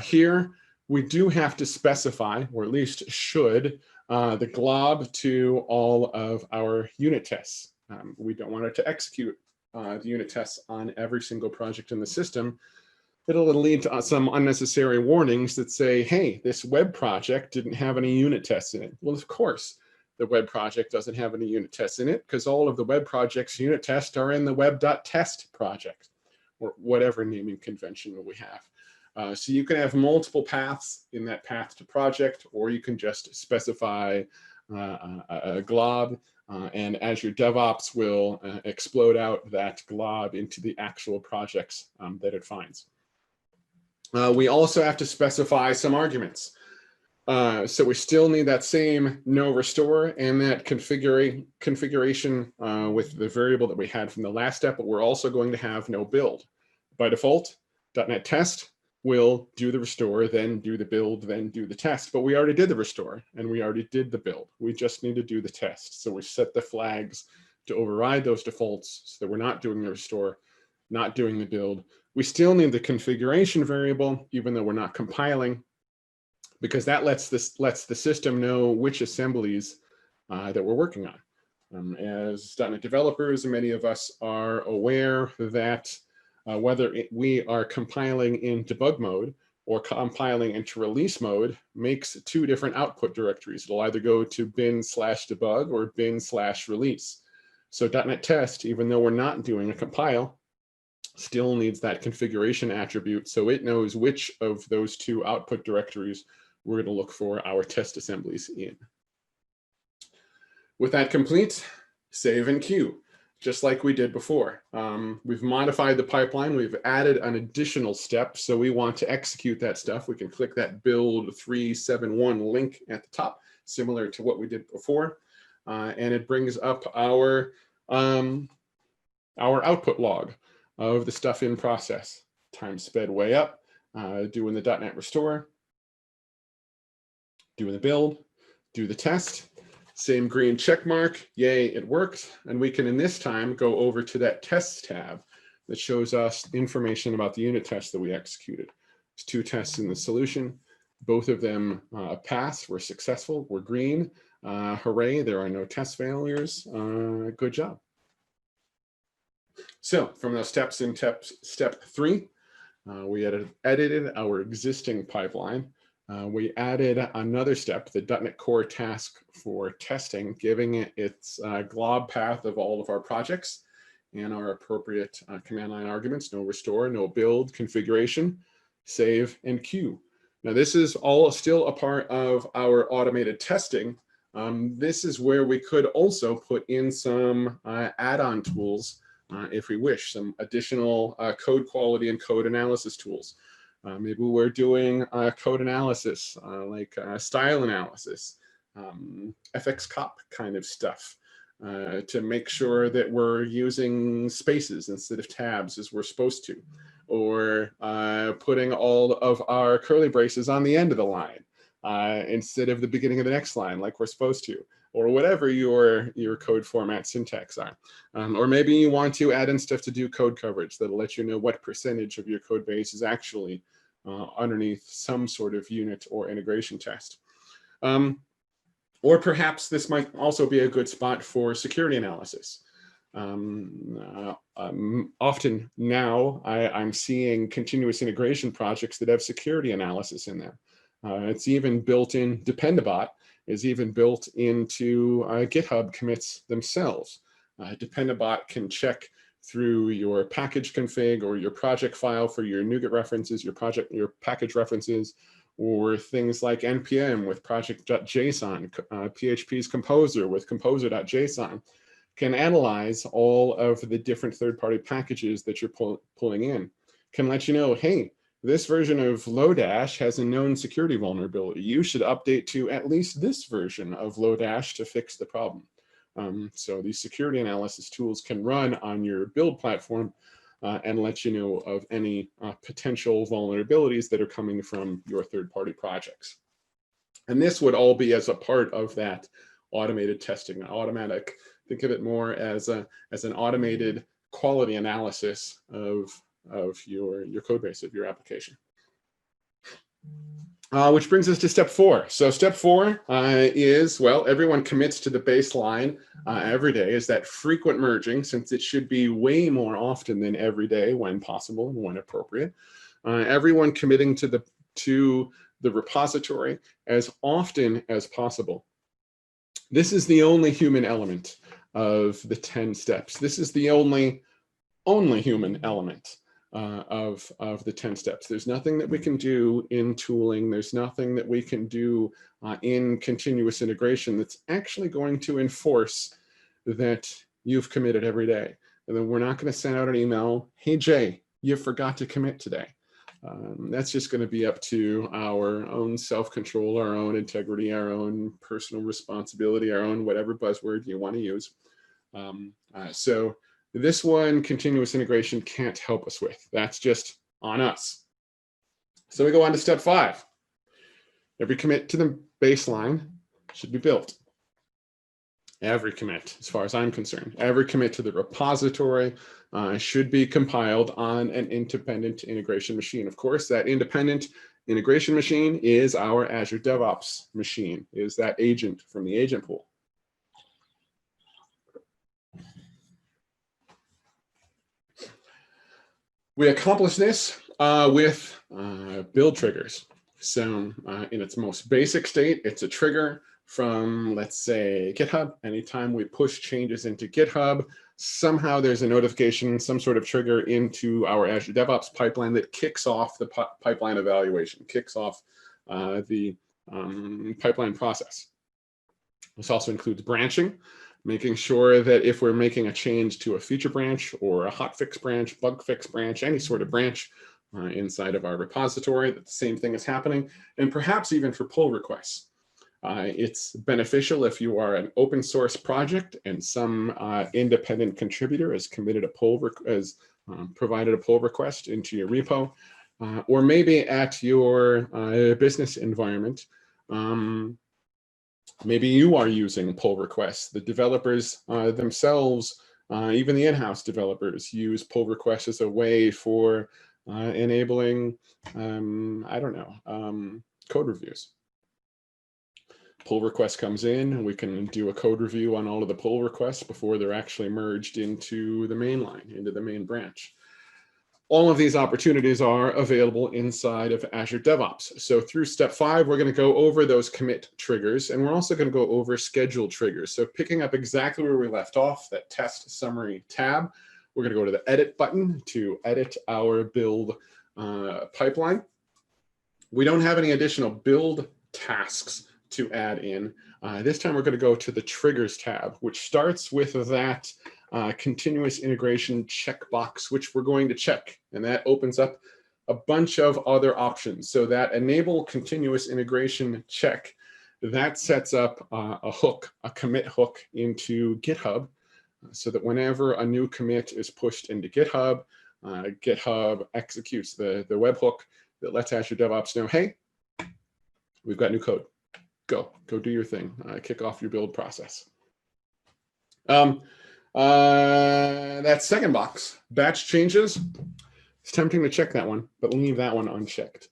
[SPEAKER 2] Here, we do have to specify, or at least should, the glob to all of our unit tests. We don't want it to execute the unit tests on every single project in the system. It'll lead to some unnecessary warnings that say, hey, this web project didn't have any unit tests in it. Well, of course, the web project doesn't have any unit tests in it because all of the web project's unit tests are in the web.test project, or whatever naming convention we have. So you can have multiple paths in that path to project, or you can just specify a glob, and Azure DevOps will explode out that glob into the actual projects that it finds. We also have to specify some arguments. So we still need that same no restore and that configuration with the variable that we had from the last step, but we're also going to have no build. By default, .NET Test will do the restore, then do the build, then do the test. But we already did the restore and we already did the build. We just need to do the test. So we set the flags to override those defaults so that we're not doing the restore, not doing the build. We still need the configuration variable, even though we're not compiling, because that lets the system know which assemblies that we're working on. As .NET developers, many of us are aware that whether we are compiling in debug mode or compiling into release mode makes two different output directories. It'll either go to bin/debug or bin/release. So .NET Test, even though we're not doing a compile, still needs that configuration attribute so it knows which of those two output directories we're going to look for our test assemblies in. With that complete, save and queue, just like we did before. We've modified the pipeline. We've added an additional step. So we want to execute that stuff. We can click that build 371 link at the top, similar to what we did before. And it brings up our output log of the stuff in process. Time sped way up, doing the .NET restore, doing the build, do the test. Same green check mark, yay, it worked. And we can, in this time, go over to that tests tab that shows us information about the unit tests that we executed. There's two tests in the solution. Both of them passed, were successful, were green. Hooray, there are no test failures. Good job. So from those steps in step 3, we edited our existing pipeline. We added another step, the .NET Core task for testing, giving it its glob path of all of our projects and our appropriate command line arguments, no restore, no build, configuration, save, and queue. Now this is all still a part of our automated testing. This is where we could also put in some add-on tools if we wish, some additional code quality and code analysis tools. Maybe we're doing code analysis, like style analysis, FXCOP kind of stuff, to make sure that we're using spaces instead of tabs as we're supposed to, or putting all of our curly braces on the end of the line instead of the beginning of the next line like we're supposed to, or whatever your code format syntax are. Or maybe you want to add in stuff to do code coverage that'll let you know what percentage of your code base is actually underneath some sort of unit or integration test. Or perhaps this might also be a good spot for security analysis. Often now I'm seeing continuous integration projects that have security analysis in them. It's even built in, Dependabot is even built into GitHub commits themselves. Dependabot can check through your package config or your project file for your NuGet references, your package references, or things like NPM with project.json, PHP's Composer with composer.json, can analyze all of the different third-party packages that you're pulling in, can let you know, hey, this version of Lodash has a known security vulnerability. You should update to at least this version of Lodash to fix the problem. So these security analysis tools can run on your build platform and let you know of any potential vulnerabilities that are coming from your third-party projects. And this would all be as a part of that automated testing, automatic. Think of it more as an automated quality analysis of your code base, of your application. Which brings us to step 4. So step 4 is, well, everyone commits to the baseline every day, is that frequent merging, since it should be way more often than every day when possible and when appropriate. Everyone committing to the repository as often as possible. This is the only human element of the 10 steps. This is the only human element of the 10 steps. There's nothing that we can do in tooling. There's nothing that we can do in continuous integration that's actually going to enforce that you've committed every day. And then we're not going to send out an email, hey, Jay, you forgot to commit today. That's just going to be up to our own self-control, our own integrity, our own personal responsibility, our own whatever buzzword you want to use. So this one, continuous integration can't help us with. That's just on us. So we go on to step 5. Every commit to the baseline should be built. Every commit, as far as I'm concerned, every commit to the repository should be compiled on an independent integration machine. Of course, that independent integration machine is our Azure DevOps machine, is that agent from the agent pool. We accomplish this with build triggers. So in its most basic state, it's a trigger from, let's say, GitHub. Anytime we push changes into GitHub, somehow there's a notification, some sort of trigger into our Azure DevOps pipeline that kicks off the pipeline evaluation, kicks off the pipeline process. This also includes branching, making sure that if we're making a change to a feature branch or a hotfix branch, bug fix branch, any sort of branch inside of our repository, that the same thing is happening, and perhaps even for pull requests. It's beneficial if you are an open source project and some independent contributor has committed a provided a pull request into your repo, or maybe at your business environment. Maybe you are using pull requests. The developers themselves, even the in-house developers, use pull requests as a way for enabling, I don't know, code reviews. Pull request comes in, and we can do a code review on all of the pull requests before they're actually merged into the main line, into the main branch. All of these opportunities are available inside of Azure DevOps. So through step 5, we're going to go over those commit triggers, and we're also going to go over schedule triggers. So picking up exactly where we left off, that test summary tab, we're going to go to the edit button to edit our build pipeline. We don't have any additional build tasks to add in. This time we're going to go to the triggers tab, which starts with that continuous integration checkbox, which we're going to check. And that opens up a bunch of other options. So that enable continuous integration check, that sets up a hook, a commit hook into GitHub, so that whenever a new commit is pushed into GitHub, GitHub executes the webhook that lets Azure DevOps know, hey, we've got new code. Go do your thing. Kick off your build process. That second box, batch changes, it's tempting to check that one, but leave that one unchecked.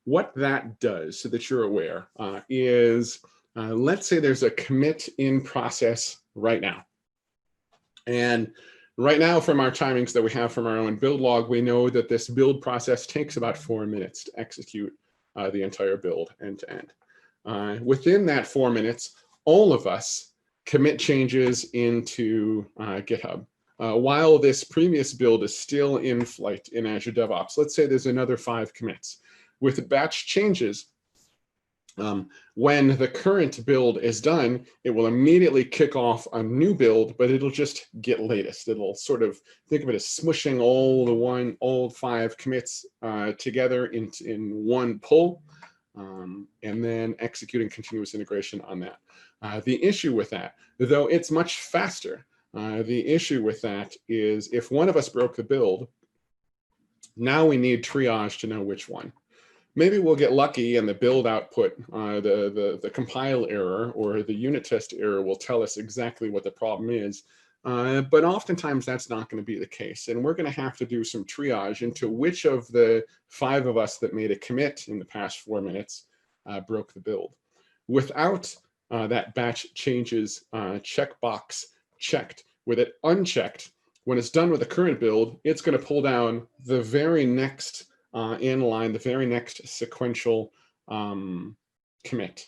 [SPEAKER 2] What that does, so that you're aware, is let's say there's a commit in process right now. And right now, from our timings that we have from our own build log, we know that this build process takes about 4 minutes to execute the entire build end to end. Within that 4 minutes, all of us commit changes into GitHub. While this previous build is still in flight in Azure DevOps, let's say there's another 5 commits. With batch changes, when the current build is done, it will immediately kick off a new build, but it'll just get latest. It'll sort of, think of it as smushing all 5 commits together in one pull. And then executing continuous integration on that. The issue with that, though it's much faster, the issue with that is if one of us broke the build, now we need triage to know which one. Maybe we'll get lucky and the build output, the compile error or the unit test error will tell us exactly what the problem is. But oftentimes that's not going to be the case. And we're going to have to do some triage into which of the 5 of us that made a commit in the past 4 minutes broke the build. Without that batch changes checkbox checked, with it unchecked, when it's done with the current build, it's going to pull down the very next inline, the very next sequential commit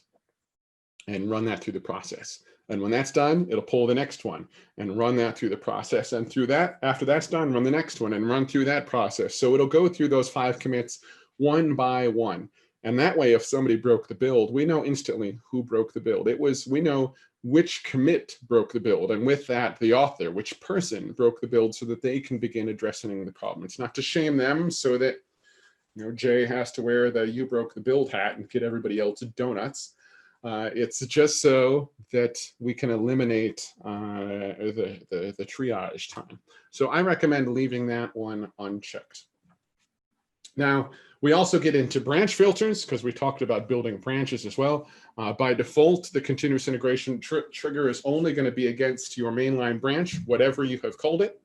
[SPEAKER 2] and run that through the process. And when that's done, it'll pull the next one and run that through the process. And through that, after that's done, run the next one and run through that process. So it'll go through those 5 commits one by one. And that way, if somebody broke the build, we know instantly who broke the build. We know which commit broke the build. And with that, the author, which person broke the build, so that they can begin addressing the problem. It's not to shame them so that, you know, Jay has to wear the "you broke the build" hat and get everybody else donuts. It's just so that we can eliminate the triage time. So I recommend leaving that one unchecked. Now, we also get into branch filters because we talked about building branches as well. By default, the continuous integration trigger is only going to be against your mainline branch, whatever you have called it.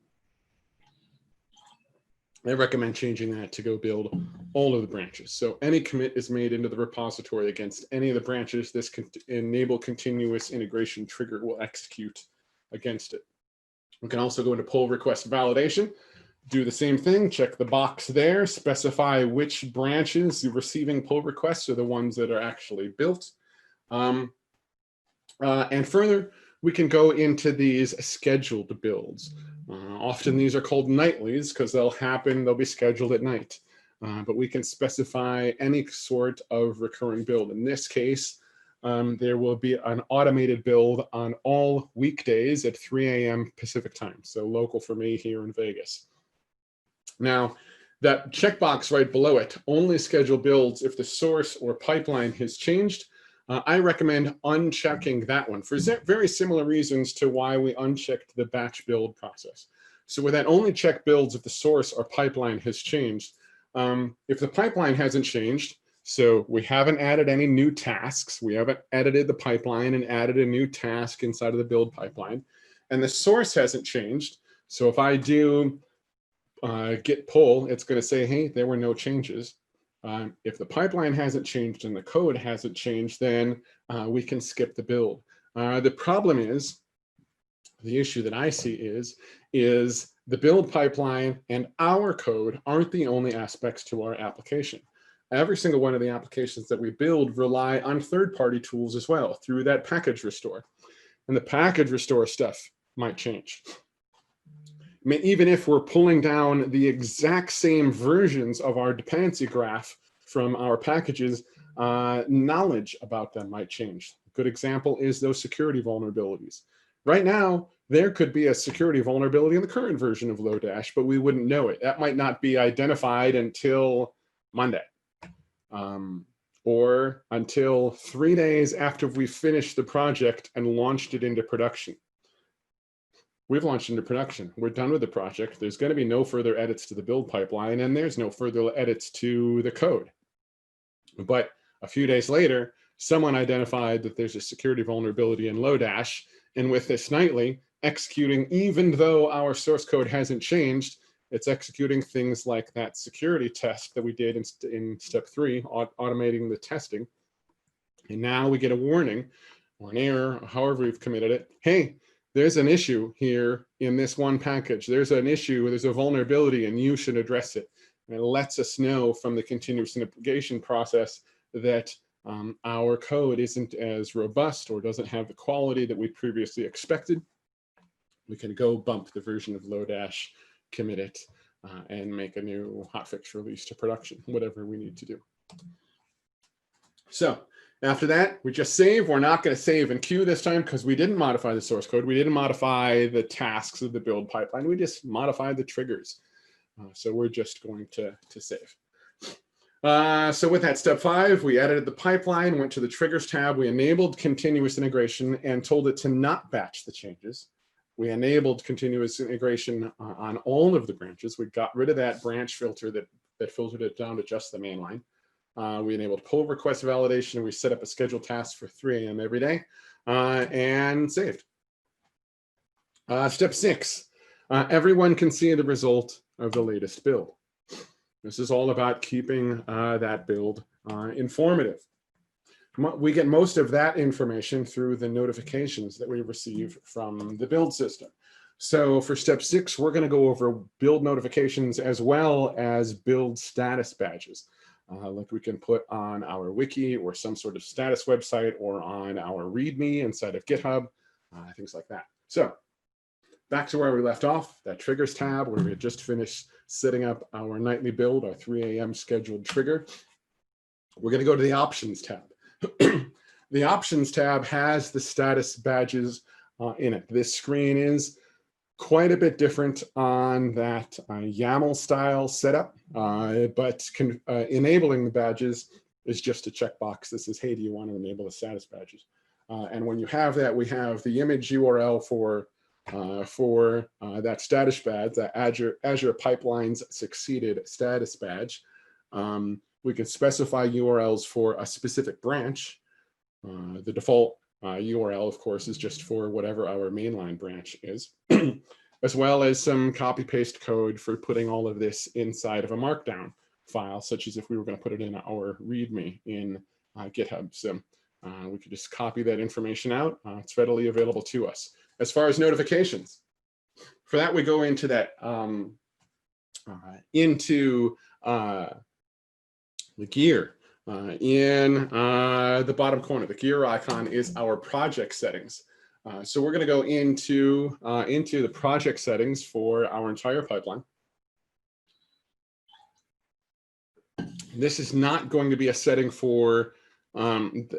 [SPEAKER 2] I recommend changing that to go build all of the branches. So any commit is made into the repository against any of the branches, this enable continuous integration trigger will execute against it. We can also go into pull request validation, do the same thing, check the box there, specify which branches you're receiving pull requests are the ones that are actually built. And further, we can go into these scheduled builds. Often these are called nightlies because they'll be scheduled at night. But we can specify any sort of recurring build. In this case, there will be an automated build on all weekdays at 3 a.m. Pacific time. So local for me here in Vegas. Now, that checkbox right below it, only schedule builds if the source or pipeline has changed. I recommend unchecking that one for very similar reasons to why we unchecked the batch build process. So with that, only check builds if the source or pipeline has changed. If the pipeline hasn't changed, so we haven't added any new tasks, we haven't edited the pipeline and added a new task inside of the build pipeline, and the source hasn't changed. So if I do git pull, it's going to say, hey, there were no changes. If the pipeline hasn't changed and the code hasn't changed, then we can skip the build. The problem is, the issue that I see is the build pipeline and our code aren't the only aspects to our application. Every single one of the applications that we build rely on third-party tools as well through that package restore. And the package restore stuff might change. I mean, even if we're pulling down the exact same versions of our dependency graph from our packages, knowledge about them might change. A good example is those security vulnerabilities. Right now, there could be a security vulnerability in the current version of Lodash, but we wouldn't know it. That might not be identified until Monday, or until 3 days after we finished the project and launched it into production. We've launched into production. We're done with the project. There's going to be no further edits to the build pipeline, and there's no further edits to the code. But a few days later, someone identified that there's a security vulnerability in Lodash, and with this nightly, executing, even though our source code hasn't changed, it's executing things like that security test that we did in step 3, automating the testing. And now we get a warning or an error, or however we've committed it. Hey, there's an issue here in this one package. There's an issue, there's a vulnerability, and you should address it. And it lets us know from the continuous integration process that our code isn't as robust or doesn't have the quality that we previously expected. We can go bump the version of Lodash, commit it, and make a new hotfix release to production, whatever we need to do. So after that, we just save. We're not going to save in queue this time because we didn't modify the source code. We didn't modify the tasks of the build pipeline. We just modified the triggers. So we're just going to save. So with that, step 5, we edited the pipeline, went to the triggers tab. We enabled continuous integration and told it to not batch the changes. We enabled continuous integration on all of the branches. We got rid of that branch filter that filtered it down to just the main line. We enabled pull request validation. We set up a scheduled task for 3 a.m. every day and saved. Step 6, everyone can see the result of the latest build. This is all about keeping that build informative. We get most of that information through the notifications that we receive from the build system. So for step 6, we're going to go over build notifications as well as build status badges, like we can put on our wiki or some sort of status website or on our README inside of GitHub, things like that. So back to where we left off, that triggers tab where we had just finished setting up our nightly build, our 3 a.m. scheduled trigger. We're going to go to the options tab. The options tab has the status badges in it. This screen is quite a bit different on that YAML style setup, but enabling the badges is just a checkbox. This is, hey, do you want to enable the status badges? And when you have that, we have the image URL for that status badge, that Azure Pipelines Succeeded status badge. We can specify URLs for a specific branch. The default URL, of course, is just for whatever our mainline branch is, as well as some copy-paste code for putting all of this inside of a markdown file, such as if we were going to put it in our README in GitHub. So we could just copy that information out. It's readily available to us. As far as notifications, for that we go into that the gear in the bottom corner. The gear icon is our project settings. So we're going to go into the project settings for our entire pipeline. This is not going to be a setting for,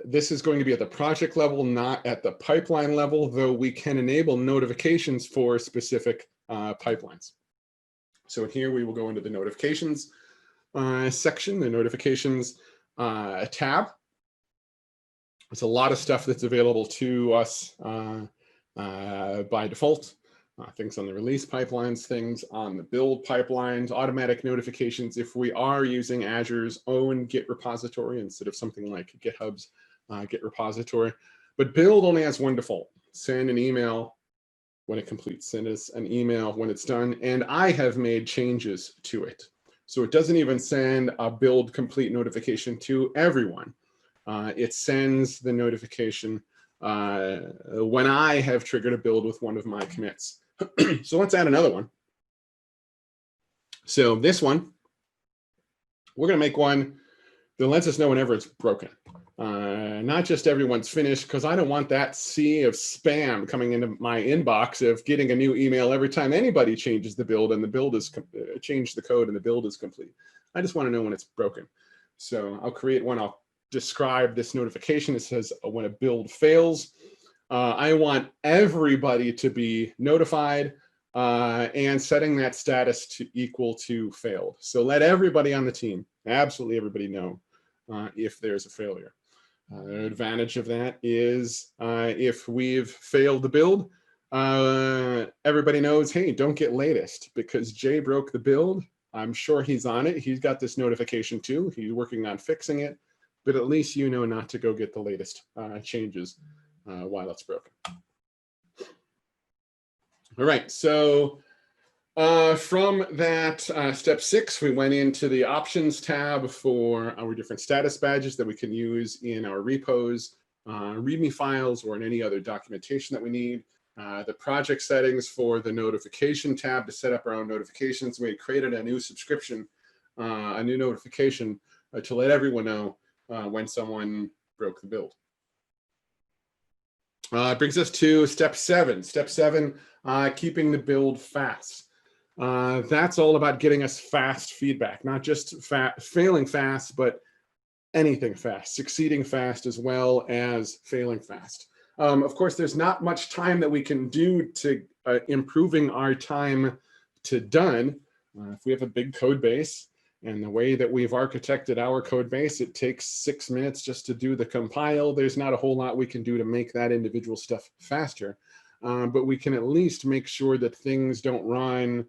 [SPEAKER 2] this is going to be at the project level, not at the pipeline level, though we can enable notifications for specific pipelines. So here we will go into the notifications section, the notifications tab. There's a lot of stuff that's available to us by default. Things on the release pipelines, things on the build pipelines, automatic notifications if we are using Azure's own Git repository instead of something like GitHub's Git repository. But build only has one default: send an email when it completes, send us an email when it's done. And I have made changes to it. So it doesn't even send a build complete notification to everyone. It sends the notification when I have triggered a build with one of my commits. So let's add another one. So this one, we're going to make one that lets us know whenever it's broken. Not just everyone's finished, because I don't want that sea of spam coming into my inbox of getting a new email every time anybody changes the build and the build is changed the code and the build is complete. I just want to know when it's broken. So I'll create one. I'll describe this notification. It says when a build fails. I want everybody to be notified and setting that status to equal to failed. So let everybody on the team, absolutely everybody, know if there's a failure. The advantage of that is if we've failed the build, everybody knows, hey, don't get latest because Jay broke the build. I'm sure he's on it. He's got this notification too. He's working on fixing it, but at least you know not to go get the latest changes while it's broken. All right, so from that step 6, we went into the options tab for our different status badges that we can use in our repos, README files, or in any other documentation that we need. The project settings for the notification tab to set up our own notifications. We created a new subscription, a new notification to let everyone know when someone broke the build. It brings us to step 7. Step 7, keeping the build fast. That's all about getting us fast feedback, not just failing fast, but anything fast, succeeding fast as well as failing fast. Of course, there's not much time that we can do to improving our time to done. If we have a big code base and the way that we've architected our code base, it takes 6 minutes just to do the compile. There's not a whole lot we can do to make that individual stuff faster, but we can at least make sure that things don't run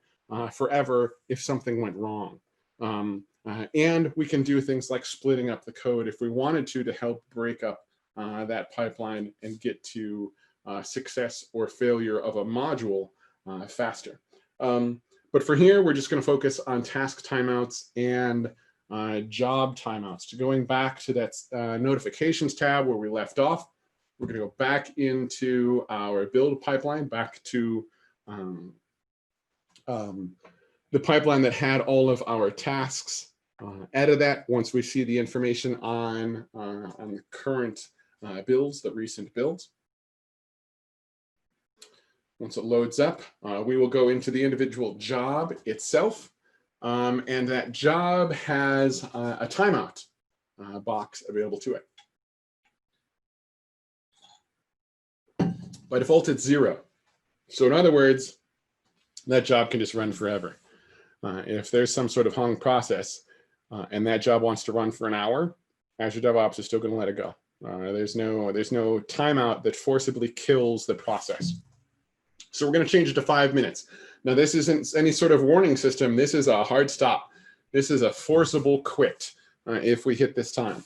[SPEAKER 2] forever if something went wrong. And we can do things like splitting up the code if we wanted to help break up that pipeline and get to success or failure of a module faster. But for here, we're just going to focus on task timeouts and job timeouts. So going back to that notifications tab where we left off, we're going to go back into our build pipeline, back to the pipeline that had all of our tasks. Edit that once we see the information on the current builds, the recent builds. Once it loads up, we will go into the individual job itself. And that job has a timeout box available to it. By default, it's 0. So in other words, that job can just run forever. If there's some sort of hung process and that job wants to run for an hour, Azure DevOps is still going to let it go. There's no timeout that forcibly kills the process. So we're going to change it to 5 minutes. Now, this isn't any sort of warning system. This is a hard stop. This is a forcible quit if we hit this time.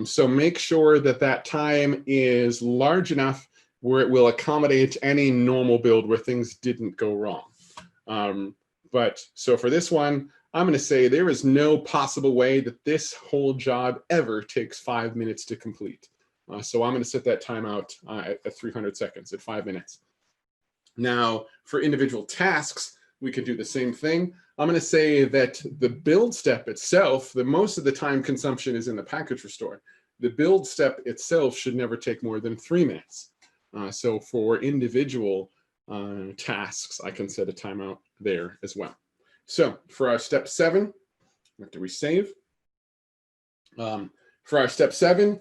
[SPEAKER 2] So make sure that that time is large enough where it will accommodate any normal build where things didn't go wrong. But so for this one, I'm going to say there is no possible way that this whole job ever takes 5 minutes to complete. So I'm going to set that timeout at 300 seconds, at 5 minutes. Now, for individual tasks, we could do the same thing. I'm going to say that the build step itself, the most of the time consumption is in the package restore. The build step itself should never take more than 3 minutes. So for individual tasks, I can set a timeout there as well. So for our step 7, after we save, for our step 7,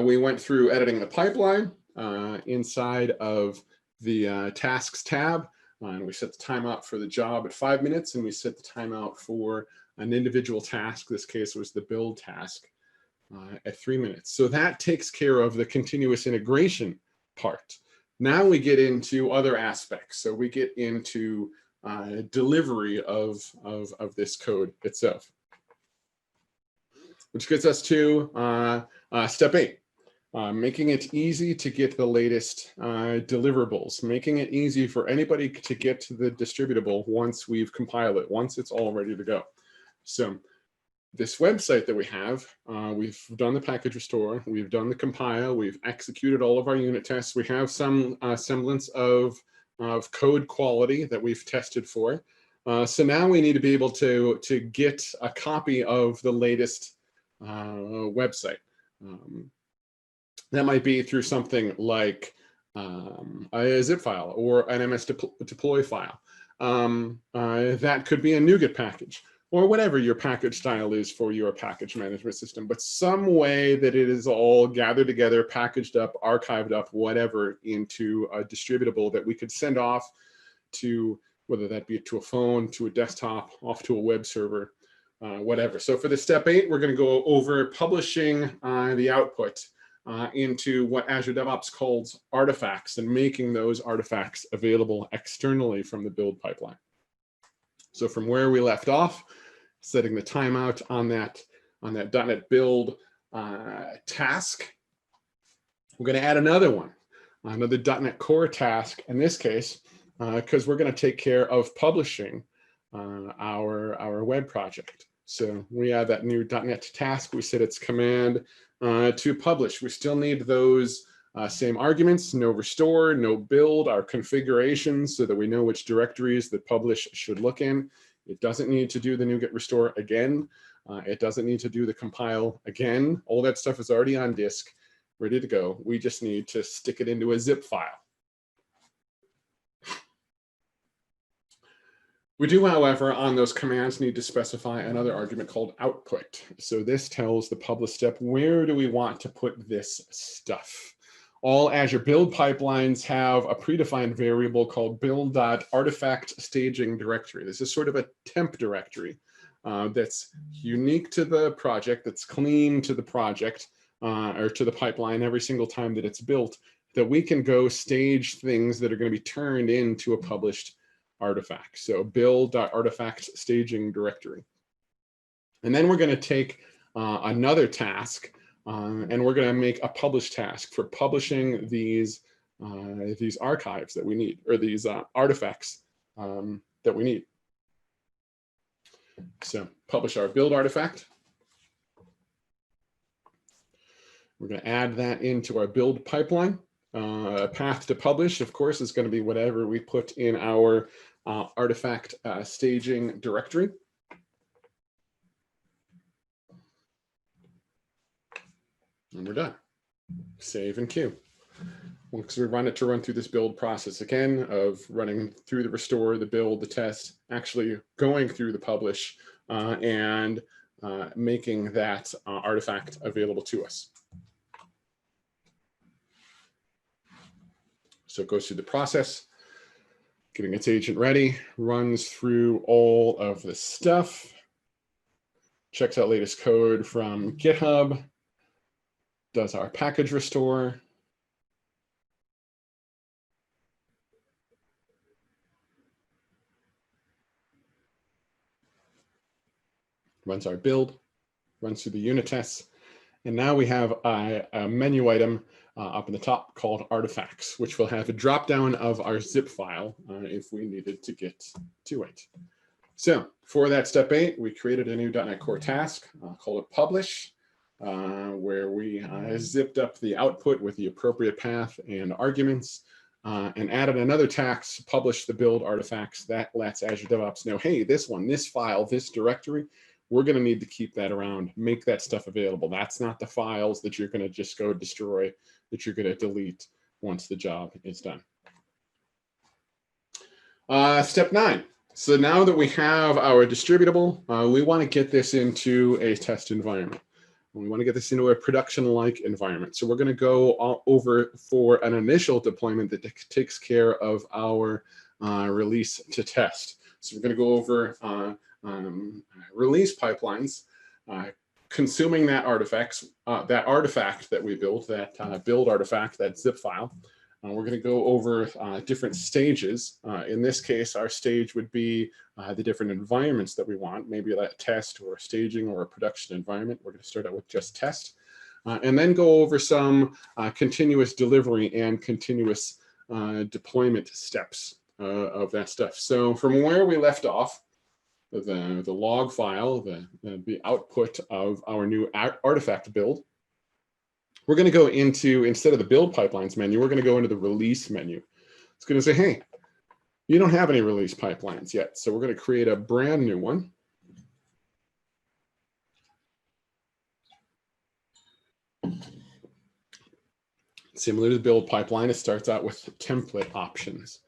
[SPEAKER 2] we went through editing the pipeline inside of the tasks tab, and we set the timeout for the job at 5 minutes, and we set the timeout for an individual task. This case was the build task at 3 minutes. So that takes care of the continuous integration part. Now we get into other aspects. So we get into delivery of this code itself, which gets us to step 8. Making it easy to get the latest deliverables, making it easy for anybody to get to the distributable once we've compiled it, once it's all ready to go. So this website that we have, we've done the package restore, we've done the compile, we've executed all of our unit tests. We have some semblance of code quality that we've tested for. So now we need to be able to get a copy of the latest website. That might be through something like a zip file or an MS deploy file. That could be a NuGet package or whatever your package style is for your package management system, but some way that it is all gathered together, packaged up, archived up, whatever, into a distributable that we could send off to, whether that be to a phone, to a desktop, off to a web server, whatever. So for the step 8, we're going to go over publishing the output into what Azure DevOps calls artifacts and making those artifacts available externally from the build pipeline. So from where we left off, setting the timeout on that .NET build task, we're going to add another one, another .NET Core task in this case, because we're going to take care of publishing our web project. So we add that new .NET task. We set its command to publish. We still need those same arguments, no restore, no build, our configurations so that we know which directories that publish should look in. It doesn't need to do the NuGet restore again. It doesn't need to do the compile again. All that stuff is already on disk, ready to go. We just need to stick it into a zip file. We do, however, on those commands need to specify another argument called output. So this tells the publish step, where do we want to put this stuff? All Azure build pipelines have a predefined variable called build.artifact staging directory. This is sort of a temp directory that's unique to the project, that's clean to the project or to the pipeline every single time that it's built, that we can go stage things that are going to be turned into a published artifact. So build.artifact staging directory. And then we're going to take another task and we're going to make a publish task for publishing these these archives that we need, or these artifacts that we need. So publish our build artifact. We're going to add that into our build pipeline. Path to publish, of course, is going to be whatever we put in our artifact staging directory. And we're done. Save and queue. Once we run it to run through this build process again of running through the restore, the build, the test, actually going through the publish, and making that artifact available to us. So it goes through the process, getting its agent ready, runs through all of the stuff, checks out latest code from GitHub, does our package restore, runs our build, runs through the unit tests, and now we have a menu item up in the top called artifacts, which will have a drop down of our zip file if we needed to get to it. So for that step 8, we created a new .NET Core task called it publish, where we zipped up the output with the appropriate path and arguments, and added another task, publish the build artifacts. That lets Azure DevOps know, hey, this one, this file, this directory, we're going to need to keep that around, make that stuff available. That's not the files that you're going to just go destroy, that you're going to delete once the job is done. Step 9. So now that we have our distributable, we want to get this into a test environment. We want to get this into a production-like environment. So we're going to go over for an initial deployment that takes care of our release to test. So we're going to go over release pipelines, consuming that artifact that we built, that build artifact, that zip file. We're going to go over different stages. In this case, our stage would be the different environments that we want, maybe a test or a staging or a production environment. We're going to start out with just test, and then go over some continuous delivery and continuous deployment steps of that stuff. So from where we left off, the log file, the output of our new artifact build, we're going to go into, instead of the build pipelines menu, we're going to go into the release menu. It's going to say, hey, you don't have any release pipelines yet. So we're going to create a brand new one. Similar to the build pipeline, it starts out with template options.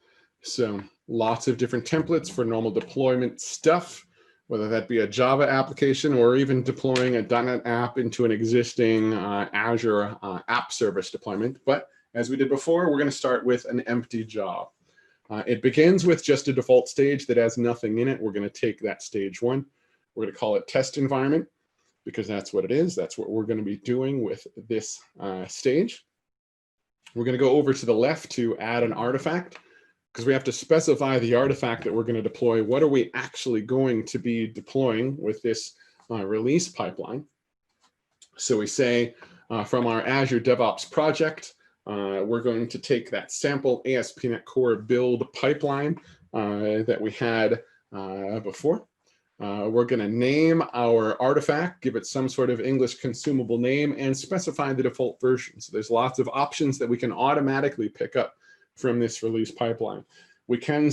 [SPEAKER 2] So lots of different templates for normal deployment stuff, whether that be a Java application or even deploying a .NET app into an existing Azure app service deployment. But as we did before, we're going to start with an empty job. It begins with just a default stage that has nothing in it. We're going to take that stage 1. We're going to call it test environment because that's what it is. That's what we're going to be doing with this stage. We're going to go over to the left to add an artifact, because we have to specify the artifact that we're going to deploy. What are we actually going to be deploying with this release pipeline? So we say from our Azure DevOps project, we're going to take that sample ASP.NET Core build pipeline that we had before. We're going to name our artifact, give it some sort of English consumable name, and specify the default version. So there's lots of options that we can automatically pick up from this release pipeline. We can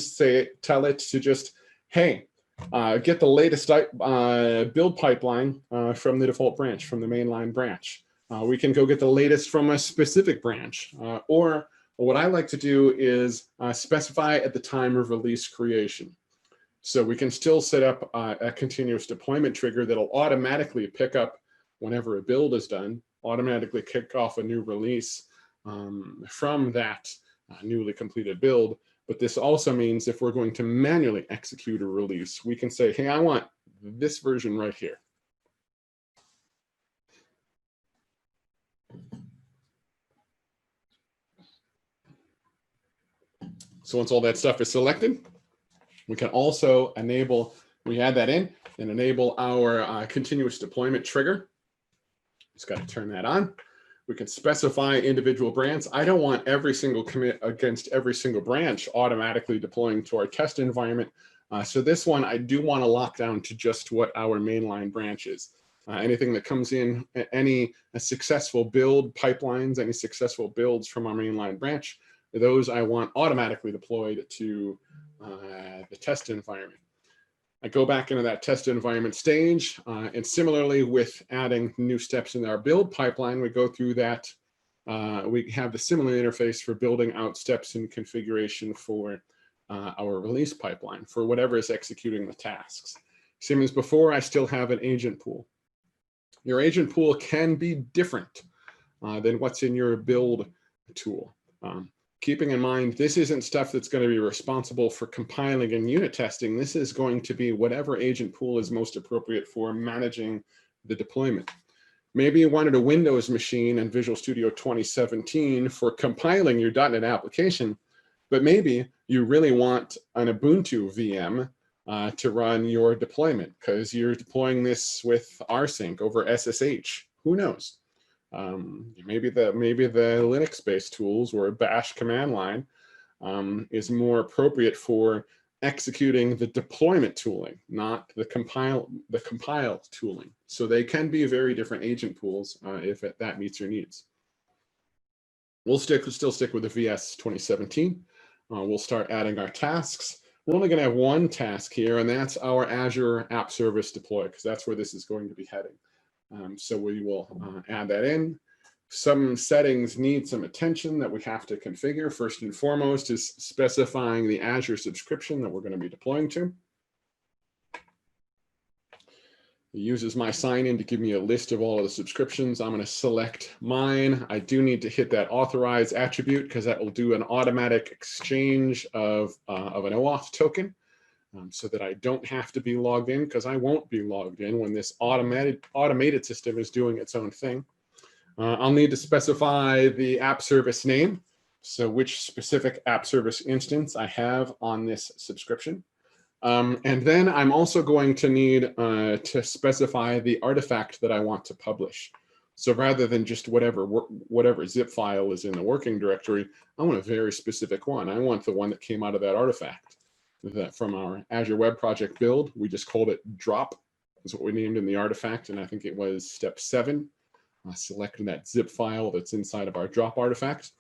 [SPEAKER 2] tell it to just, hey, get the latest build pipeline from the default branch, from the mainline branch. We can go get the latest from a specific branch. Or what I like to do is specify at the time of release creation. So we can still set up a continuous deployment trigger that'll automatically pick up whenever a build is done, automatically kick off a new release from that newly completed build. But this also means if we're going to manually execute a release, we can say, hey, I want this version right here. So once all that stuff is selected, we can also enable, we add that in and enable our continuous deployment trigger. Just got to turn that on. We can specify individual branches. I don't want every single commit against every single branch automatically deploying to our test environment. So this one, I do want to lock down to just what our mainline branch is. Anything that comes in, any successful build pipelines, any successful builds from our mainline branch, those I want automatically deployed to the test environment. I go back into that test environment stage, and similarly with adding new steps in our build pipeline, we go through that. We have the similar interface for building out steps in configuration for our release pipeline for whatever is executing the tasks. Same as before, I still have an agent pool. Your agent pool can be different than what's in your build tool. Keeping in mind, this isn't stuff that's going to be responsible for compiling and unit testing. This is going to be whatever agent pool is most appropriate for managing the deployment. Maybe you wanted a Windows machine and Visual Studio 2017 for compiling your .NET application, but maybe you really want an Ubuntu VM to run your deployment because you're deploying this with rsync over SSH. Who knows? Maybe the Linux-based tools or a Bash command line is more appropriate for executing the deployment tooling, not the compile tooling. So they can be very different agent pools if that meets your needs. We'll still stick with the VS 2017. We'll start adding our tasks. We're only going to have one task here, and that's our Azure App Service deploy, because that's where this is going to be heading. So we will add that in. Some settings need some attention that we have to configure. First and foremost is specifying the Azure subscription that we're going to be deploying to. It uses my sign-in to give me a list of all of the subscriptions. I'm going to select mine. I do need to hit that authorize attribute because that will do an automatic exchange of an OAuth token. So that I don't have to be logged in, because I won't be logged in when this automated system is doing its own thing. I'll need to specify the app service name, so which specific app service instance I have on this subscription. And then I'm also going to need to specify the artifact that I want to publish. So rather than just whatever zip file is in the working directory, I want a very specific one. I want the one that came out of that artifact. That from our Azure Web Project build, we just called it drop, is what we named in the artifact, and I think it was step 7, selecting that zip file that's inside of our drop artifact,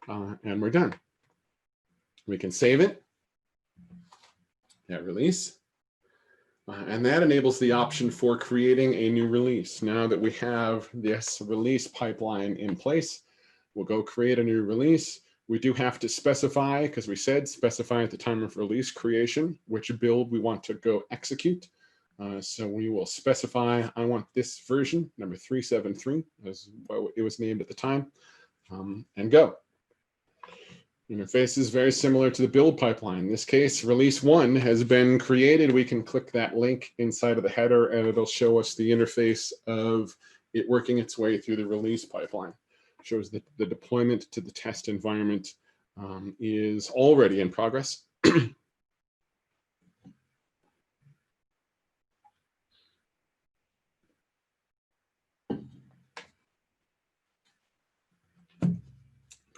[SPEAKER 2] and we're done. We can save it, hit release, and that enables the option for creating a new release. Now that we have this release pipeline in place, we'll go create a new release. We do have to specify, because we said specify at the time of release creation, which build we want to go execute. So we will specify, I want this version, number 373, as it was named at the time, and go. Interface is very similar to the build pipeline. In this case, release 1 has been created. We can click that link inside of the header, and it'll show us the interface of it working its way through the release pipeline. Shows that the deployment to the test environment is already in progress.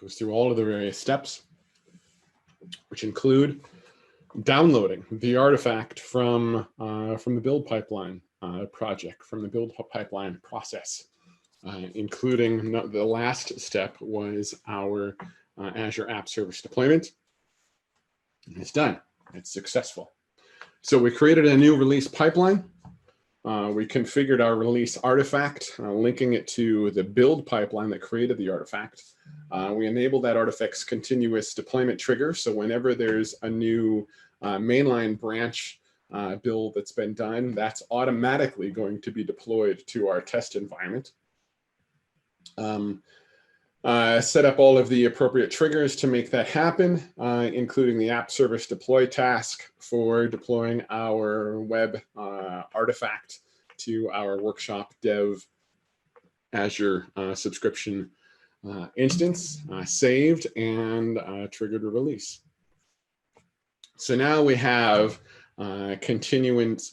[SPEAKER 2] Goes through all of the various steps, which include downloading the artifact from the build pipeline project, from the build pipeline process. Including the last step was our Azure App Service deployment. And it's done. It's successful. So we created a new release pipeline. We configured our release artifact, linking it to the build pipeline that created the artifact. We enabled that artifact's continuous deployment trigger. So whenever there's a new mainline branch build that's been done, that's automatically going to be deployed to our test environment. Set up all of the appropriate triggers to make that happen, including the app service deploy task for deploying our web artifact to our workshop dev Azure subscription instance, saved and triggered a release. So now we have continuous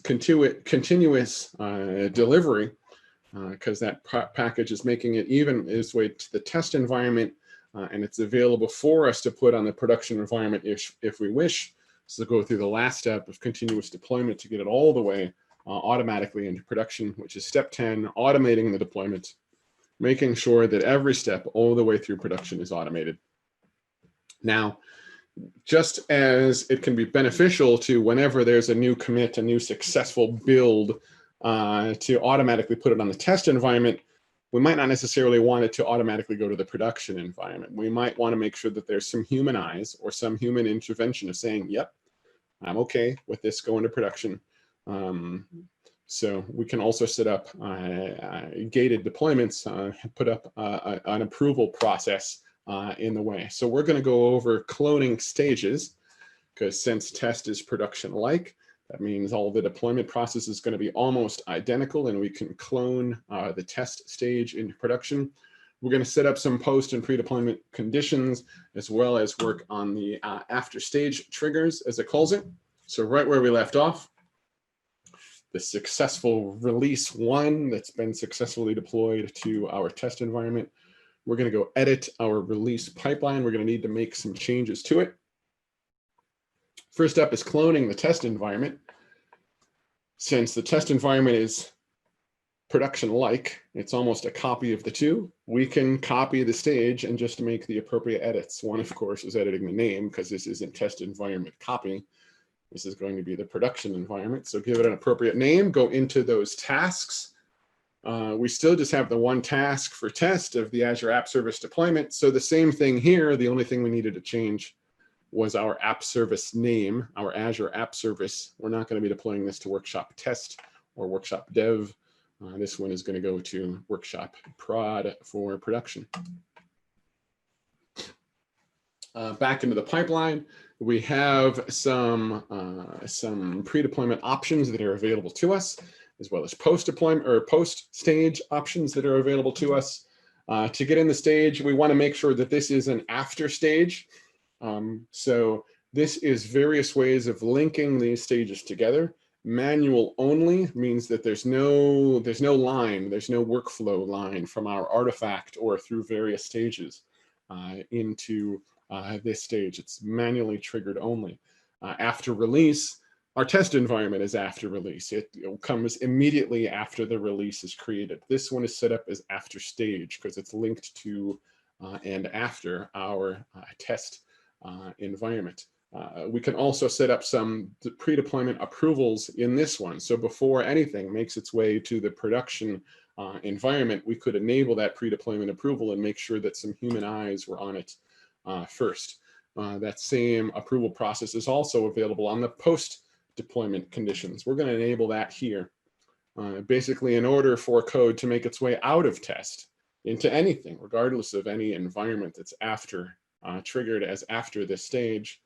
[SPEAKER 2] delivery because that package is making it even its way to the test environment, and it's available for us to put on the production environment if we wish. So go through the last step of continuous deployment to get it all the way automatically into production, which is step 10, automating the deployment, making sure that every step all the way through production is automated. Now, just as it can be beneficial to whenever there's a new commit, a new successful build, to automatically put it on the test environment, we might not necessarily want it to automatically go to the production environment. We might want to make sure that there's some human eyes or some human intervention of saying, yep, I'm okay with this going to production. So we can also set up gated deployments, put up an approval process in the way. So we're going to go over cloning stages, because since test is production-like, that means all the deployment process is going to be almost identical, and we can clone the test stage into production. We're going to set up some post and pre-deployment conditions, as well as work on the after stage triggers, as it calls it. So right where we left off, the successful release 1 that's been successfully deployed to our test environment. We're going to go edit our release pipeline. We're going to need to make some changes to it. First up is cloning the test environment. Since the test environment is production-like, it's almost a copy of the two, we can copy the stage and just make the appropriate edits. One, of course, is editing the name, because this isn't test environment copy. This is going to be the production environment. So give it an appropriate name, go into those tasks. We still just have the one task for test of the Azure App Service deployment. So the same thing here, the only thing we needed to change was our app service name, our Azure App Service. We're not going to be deploying this to Workshop Test or Workshop Dev. This one is going to go to Workshop Prod for production. Back into the pipeline, we have some pre-deployment options that are available to us, as well as post-deployment or post-stage options that are available to us. To get in the stage, we want to make sure that this is an after stage. So this is various ways of linking these stages together. Manual only means that there's no line, there's no workflow line from our artifact or through various stages into this stage. It's manually triggered only. After release, our test environment is after release. It comes immediately after the release is created. This one is set up as after stage because it's linked to and after our test environment. We can also set up some pre-deployment approvals in this one. So before anything makes its way to the production environment, we could enable that pre-deployment approval and make sure that some human eyes were on it first. That same approval process is also available on the post-deployment conditions. We're going to enable that here. Basically, in order for code to make its way out of test into anything, regardless of any environment that's after triggered as after this stage,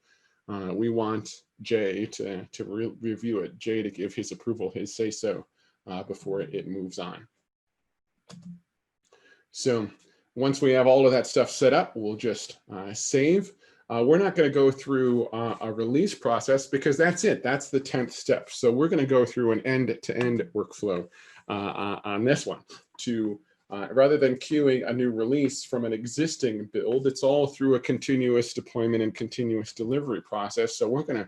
[SPEAKER 2] we want Jay to review it, Jay to give his approval, his say-so, before it moves on. So once we have all of that stuff set up, we'll just save. We're not going to go through a release process because that's it. That's the 10th step. So we're going to go through an end-to-end workflow on this one to rather than queuing a new release from an existing build, it's all through a continuous deployment and continuous delivery process. So we're going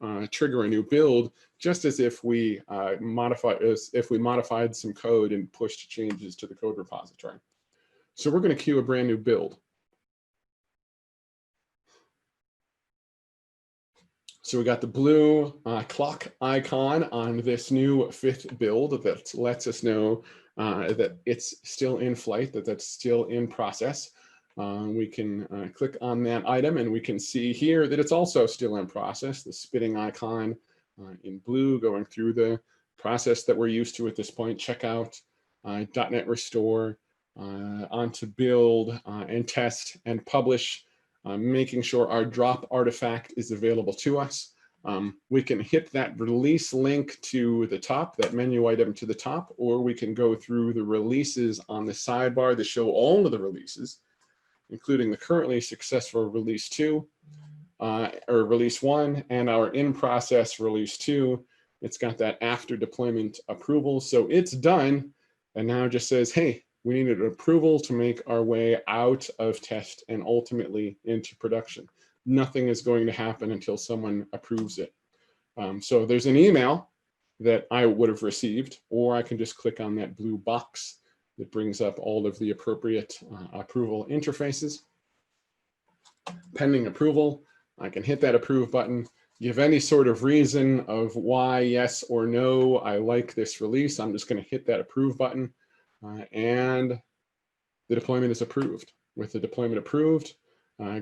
[SPEAKER 2] to trigger a new build just as if we modified some code and pushed changes to the code repository. So we're going to queue a brand new build. So we got the blue clock icon on this new 5th build that lets us know that it's still in flight, that's still in process. We can click on that item and we can see here that it's also still in process, the spitting icon in blue going through the process that we're used to at this point, checkout, .NET restore, onto build and test and publish, making sure our drop artifact is available to us. We can hit that release link to the top, that menu item to the top, or we can go through the releases on the sidebar to show all of the releases, including the currently successful release 2, or release 1, and our in-process release 2. It's got that after deployment approval, so it's done. and now it just says, hey, we need an approval to make our way out of test and ultimately into production. Nothing is going to happen until someone approves it. So there's an email that I would have received, or I can just click on that blue box that brings up all of the appropriate approval interfaces. Pending approval, I can hit that approve button, give any sort of reason of why, yes or no, I like this release. I'm just going to hit that approve button, and the deployment is approved. With the deployment approved,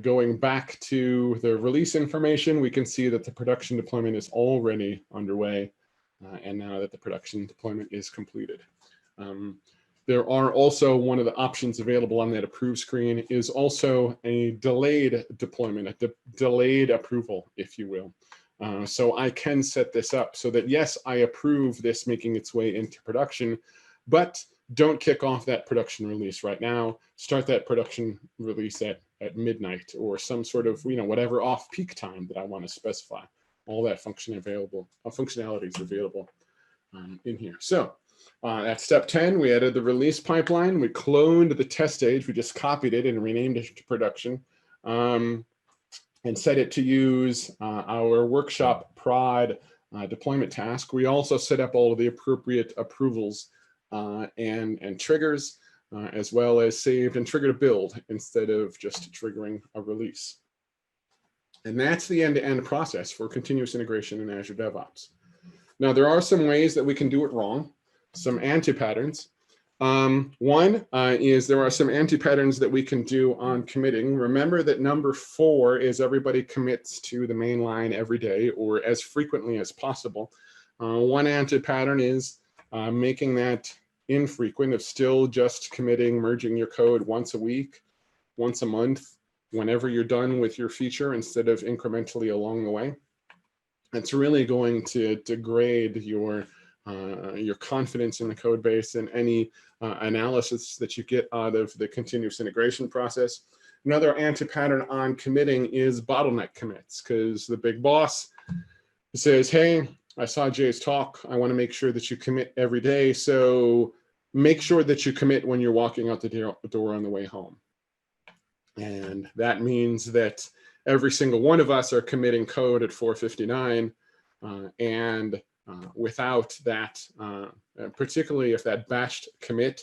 [SPEAKER 2] going back to the release information, we can see that the production deployment is already underway, and now that the production deployment is completed. There are also, one of the options available on that approve screen is also a delayed deployment, a delayed approval, if you will. So I can set this up so that, yes, I approve this making its way into production, but don't kick off that production release right now. Start that production release at midnight or some sort of, whatever off-peak time that I want to specify. All that functionality is available in here. So at step 10, we added the release pipeline. We cloned the test stage. We just copied it and renamed it to production, and set it to use our workshop prod deployment task. We also set up all of the appropriate approvals and triggers, as well as saved and triggered a build instead of just triggering a release. And that's the end-to-end process for continuous integration in Azure DevOps. Now, there are some ways that we can do it wrong, some anti-patterns. One is there are some anti-patterns that we can do on committing. Remember that number 4 is everybody commits to the main line every day or as frequently as possible. One anti-pattern is making that infrequent, of still just committing, merging your code once a week, once a month, whenever you're done with your feature instead of incrementally along the way. It's really going to degrade your confidence in the code base and any analysis that you get out of the continuous integration process. Another anti-pattern on committing is bottleneck commits, because the big boss says, hey, I saw Jay's talk. I want to make sure that you commit every day. So make sure that you commit when you're walking out the door on the way home. And that means that every single one of us are committing code at 4:59, and without that, particularly if that batched commit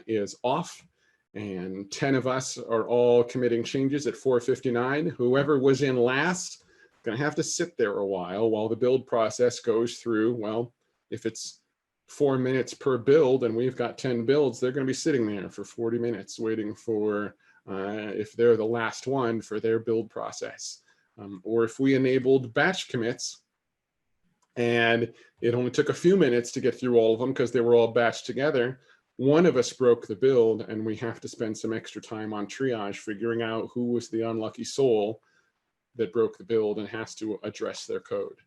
[SPEAKER 2] is off, and 10 of us are all committing changes at 4:59, whoever was in last going to have to sit there a while the build process goes through. Well, if it's 4 minutes per build and we've got 10 builds, they're going to be sitting there for 40 minutes waiting for, if they're the last one, for their build process. Or if we enabled batch commits and it only took a few minutes to get through all of them because they were all batched together, one of us broke the build and we have to spend some extra time on triage, figuring out who was the unlucky soul that broke the build and has to address their code.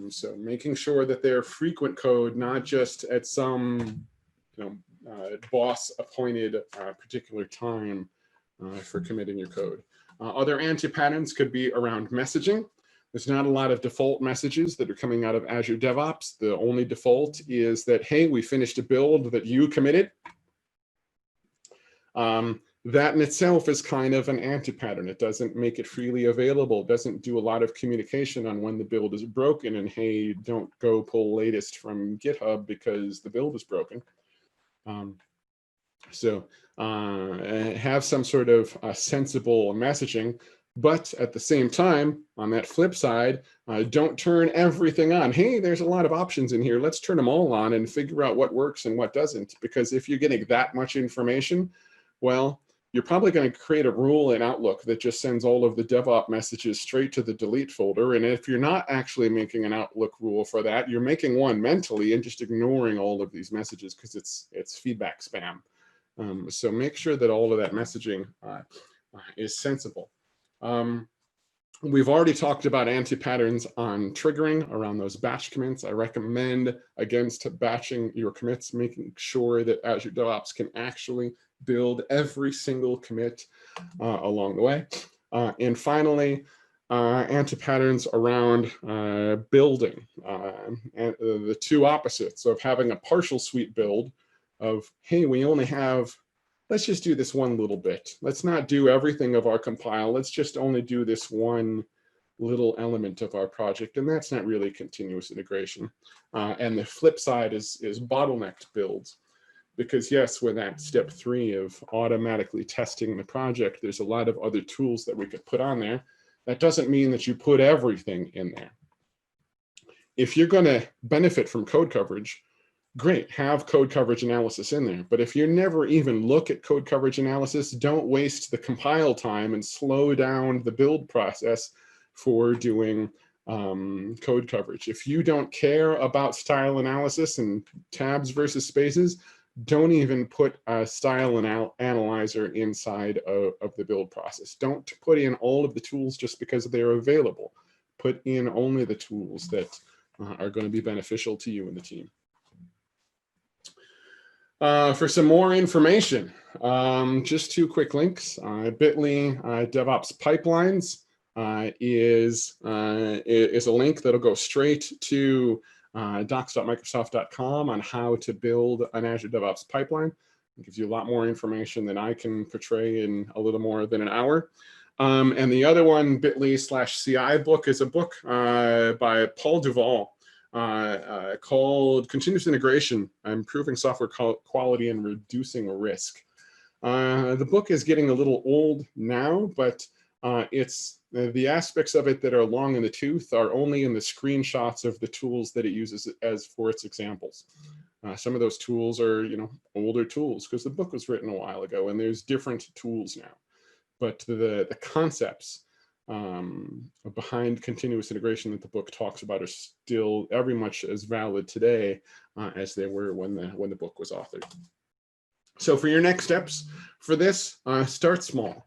[SPEAKER 2] So making sure that they're frequent code, not just at some boss appointed particular time for committing your code. Other anti-patterns could be around messaging. There's not a lot of default messages that are coming out of Azure DevOps. The only default is that, hey, we finished a build that you committed. That in itself is kind of an anti-pattern. It doesn't make it freely available. It doesn't do a lot of communication on when the build is broken and, hey, don't go pull latest from GitHub because the build is broken. So have some sort of sensible messaging, but at the same time, on that flip side, don't turn everything on. Hey, there's a lot of options in here. Let's turn them all on and figure out what works and what doesn't. Because if you're getting that much information, well, you're probably going to create a rule in Outlook that just sends all of the DevOps messages straight to the delete folder. And if you're not actually making an Outlook rule for that, you're making one mentally and just ignoring all of these messages because it's feedback spam. So make sure that all of that messaging is sensible. We've already talked about anti-patterns on triggering around those batch commits. I recommend against batching your commits, making sure that Azure DevOps can actually build every single commit along the way. And finally, anti-patterns around building, and the two opposites of having a partial suite build of, hey, we only have, let's just do this one little bit. Let's not do everything of our compile. Let's just only do this one little element of our project. And that's not really continuous integration. And the flip side is bottlenecked builds. Because yes, with that step 3 of automatically testing the project, there's a lot of other tools that we could put on there. That doesn't mean that you put everything in there. If you're going to benefit from code coverage, great, have code coverage analysis in there. But if you never even look at code coverage analysis, don't waste the compile time and slow down the build process for doing code coverage. If you don't care about style analysis and tabs versus spaces, don't even put a style analyzer inside of the build process. Don't put in all of the tools just because they're available. Put in only the tools that are going to be beneficial to you and the team. For some more information, just 2 quick links. Bit.ly DevOps Pipelines is a link that'll go straight to docs.microsoft.com on how to build an Azure DevOps pipeline. It gives you a lot more information than I can portray in a little more than an hour. And the other one, bit.ly/CI book, is a book by Paul Duvall called Continuous Integration, Improving Software Quality and Reducing Risk. The book is getting a little old now, but it's the aspects of it that are long in the tooth are only in the screenshots of the tools that it uses as for its examples. Some of those tools are, older tools because the book was written a while ago and there's different tools now. But the concepts behind continuous integration that the book talks about are still very much as valid today as they were when the book was authored. So for your next steps for this, start small.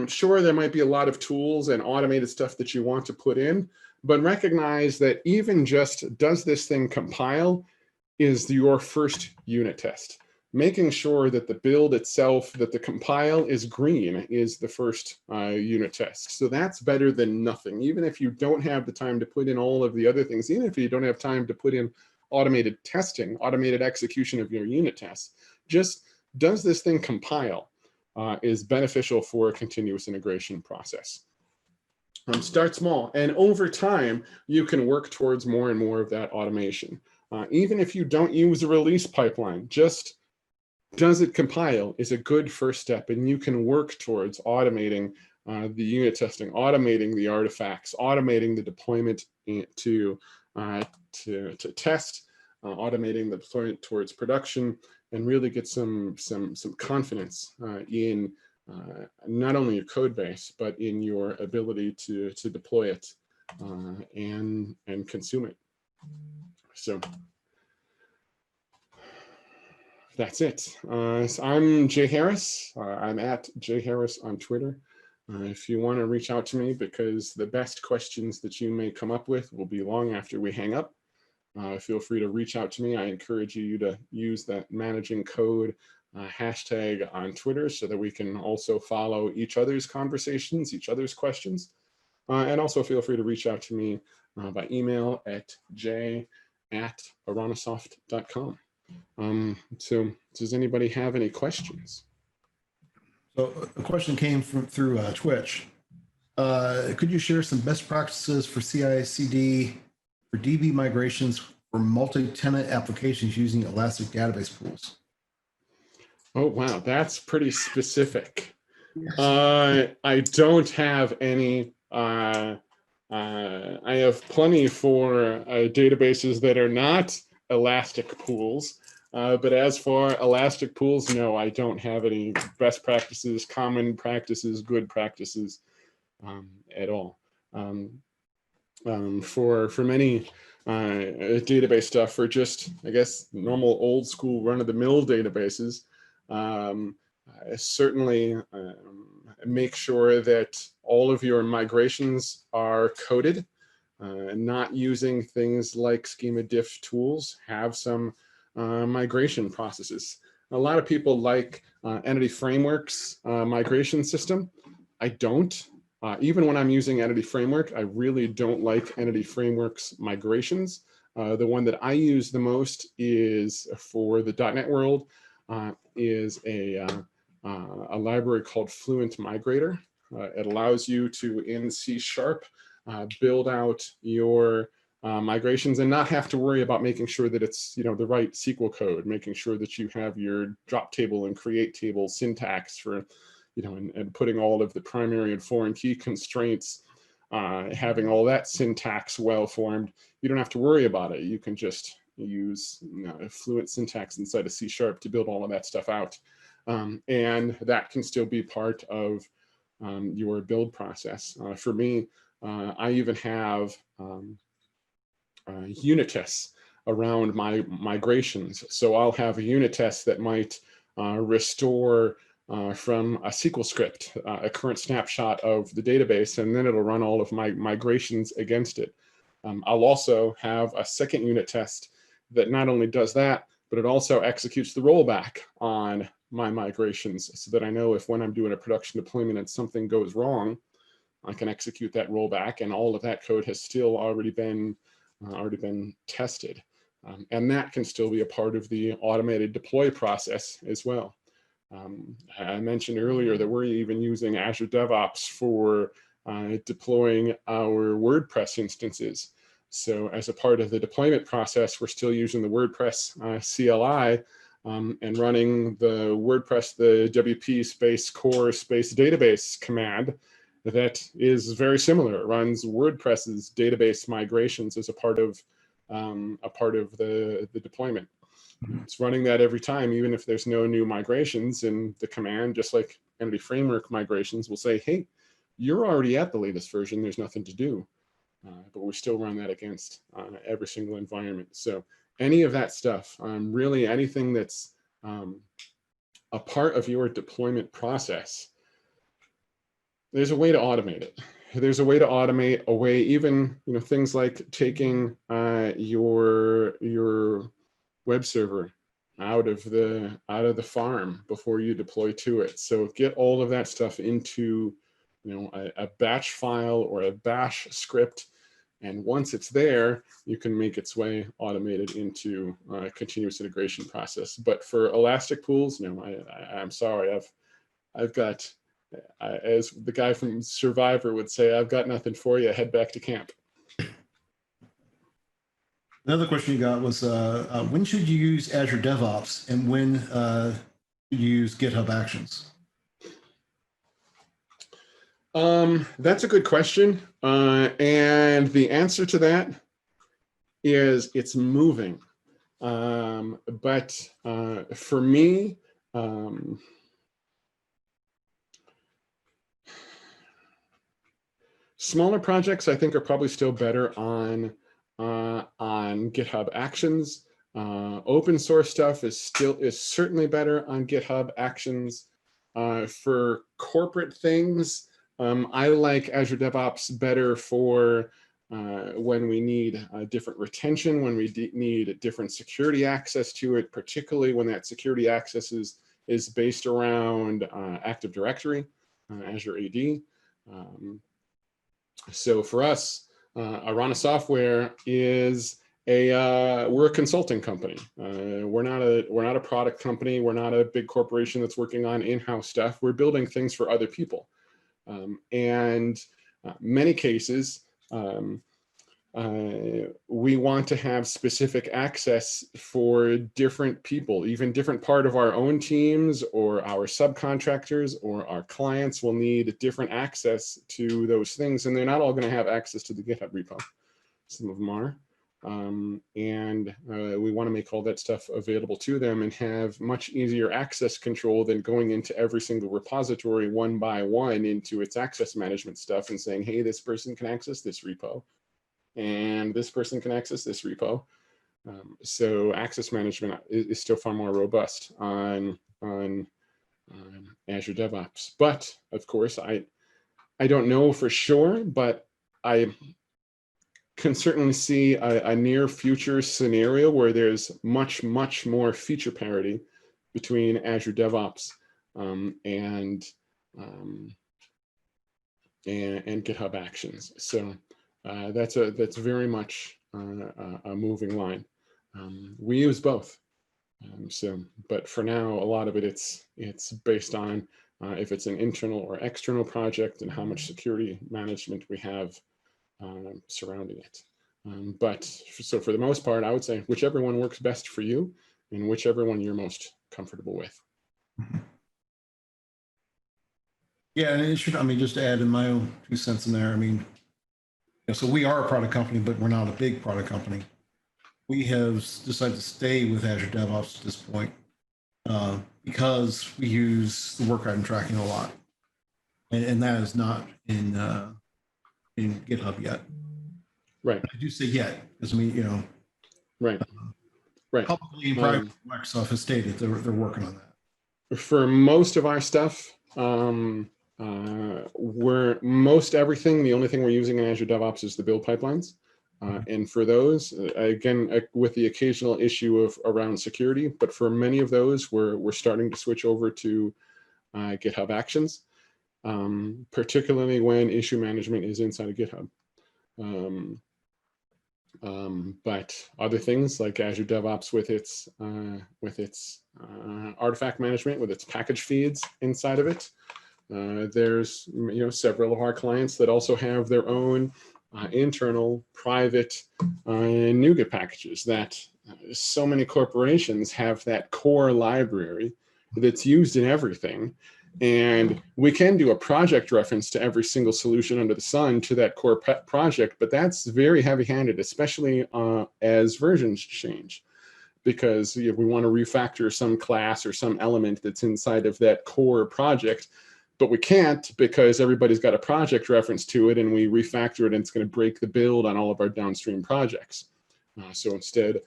[SPEAKER 2] Sure, there might be a lot of tools and automated stuff that you want to put in, but recognize that even just does this thing compile is your first unit test. Making sure that the build itself, that the compile is green is the first unit test. So that's better than nothing. Even if you don't have the time to put in all of the other things, even if you don't have time to put in automated testing, automated execution of your unit tests, just does this thing compile is beneficial for a continuous integration process. Start small, and over time, you can work towards more and more of that automation. Even if you don't use a release pipeline, just does it compile is a good first step, and you can work towards automating the unit testing, automating the artifacts, automating the deployment to test, automating the deployment towards production, and really get some confidence in not only your code base, but in your ability to deploy it and consume it. So that's it. So I'm Jay Harris. I'm at Jay Harris on Twitter. If you want to reach out to me, because the best questions that you may come up with will be long after we hang up, feel free to reach out to me. I encourage you to use that managing code hashtag on Twitter so that we can also follow each other's conversations, each other's questions. And also feel free to reach out to me by email at j@aranasoft.com. So does anybody have any questions?
[SPEAKER 1] So a question came through Twitch. Could you share some best practices for CI/CD for DB migrations for multi-tenant applications using Elastic database pools?
[SPEAKER 2] Oh, wow, that's pretty specific.
[SPEAKER 1] Yes.
[SPEAKER 2] I don't have any. I have plenty for databases that are not Elastic pools. But as for Elastic pools, no, I don't have any best practices, common practices, good practices at all. For many database stuff, for just, I guess, normal old school run-of-the-mill databases, certainly make sure that all of your migrations are coded, not using things like schema diff tools. Have some migration processes. A lot of people like Entity Framework's migration system. I don't. Even when I'm using Entity Framework, I really don't like Entity Framework's migrations. The one that I use the most is for the .NET world, is a library called Fluent Migrator. It allows you to, in C#, build out your migrations and not have to worry about making sure that it's, the right SQL code, making sure that you have your drop table and create table syntax for, and putting all of the primary and foreign key constraints, having all that syntax well formed. You don't have to worry about it. You can just use fluent syntax inside of C# to build all of that stuff out. And that can still be part of your build process. For me, I even have unit tests around my migrations. So I'll have a unit test that might restore from a SQL script, a current snapshot of the database, and then it'll run all of my migrations against it. I'll also have a second unit test that not only does that, but it also executes the rollback on my migrations so that I know if when I'm doing a production deployment and something goes wrong, I can execute that rollback and all of that code has still already been tested. And that can still be a part of the automated deploy process as well. I mentioned earlier that we're even using Azure DevOps for deploying our WordPress instances. So as a part of the deployment process, we're still using the WordPress CLI and running the WordPress, the WP space core space database command that is very similar. It runs WordPress's database migrations as a part of the deployment. It's running that every time, even if there's no new migrations, and the command, just like Entity Framework migrations, will say, hey, you're already at the latest version, there's nothing to do. But we still run that against every single environment. So any of that stuff, really anything that's a part of your deployment process, there's a way to automate it. There's a way to automate away even things like taking your web server out of the farm before you deploy to it. So get all of that stuff into a batch file or a bash script, and once it's there, you can make its way automated into a continuous integration process. But for elastic pools, no, I'm sorry, I've got, as the guy from Survivor would say, I've got nothing for you. Head back to camp.
[SPEAKER 1] Another question you got was, when should you use Azure DevOps and when should you use GitHub Actions?
[SPEAKER 2] That's a good question. And the answer to that is it's moving. But for me, smaller projects, I think, are probably still better on GitHub Actions. Open source stuff is certainly better on GitHub Actions. For corporate things, I like Azure DevOps better for when we need different retention, when we need different security access to it, particularly when that security access is based around Active Directory, Azure AD. So for us, Arana Software is we're a consulting company. We're not a product company. We're not a big corporation that's working on in-house stuff. We're building things for other people. And many cases, we want to have specific access for different people, even different part of our own teams or our subcontractors or our clients will need different access to those things. And they're not all going to have access to the GitHub repo. Some of them are. And we want to make all that stuff available to them and have much easier access control than going into every single repository one by one into its access management stuff and saying, hey, this person can access this repo and this person can access this repo. So access management is still far more robust on Azure DevOps. But of course, I don't know for sure, but I can certainly see a near future scenario where there's much more feature parity between Azure DevOps and GitHub Actions. So that's very much a moving line. We use both. But for now, a lot of it, it's based on if it's an internal or external project and how much security management we have surrounding it. So for the most part, I would say whichever one works best for you and whichever one you're most comfortable with.
[SPEAKER 1] Yeah, and it should, I mean, just to add in my own 2 cents in there, I mean, so we are a product company, but we're not a big product company. We have decided to stay with Azure DevOps at this point because we use the work item tracking a lot. And that is not in GitHub yet.
[SPEAKER 2] Right.
[SPEAKER 1] I do say yet, because I mean,
[SPEAKER 2] right. Right.
[SPEAKER 1] Publicly and privately, Microsoft has stated they're working on that.
[SPEAKER 2] For most of our stuff, most everything, the only thing we're using in Azure DevOps is the build pipelines. And for those, again, with the occasional issue of around security, but for many of those, we're starting to switch over to GitHub Actions, particularly when issue management is inside of GitHub. But other things like Azure DevOps with its artifact management, with its package feeds inside of it, there's several of our clients that also have their own internal private NuGet packages that so many corporations have that core library that's used in everything. And we can do a project reference to every single solution under the sun to that core project, but that's very heavy-handed, especially as versions change. Because if we want to refactor some class or some element that's inside of that core project, but we can't because everybody's got a project reference to it and we refactor it and it's going to break the build on all of our downstream projects. So instead,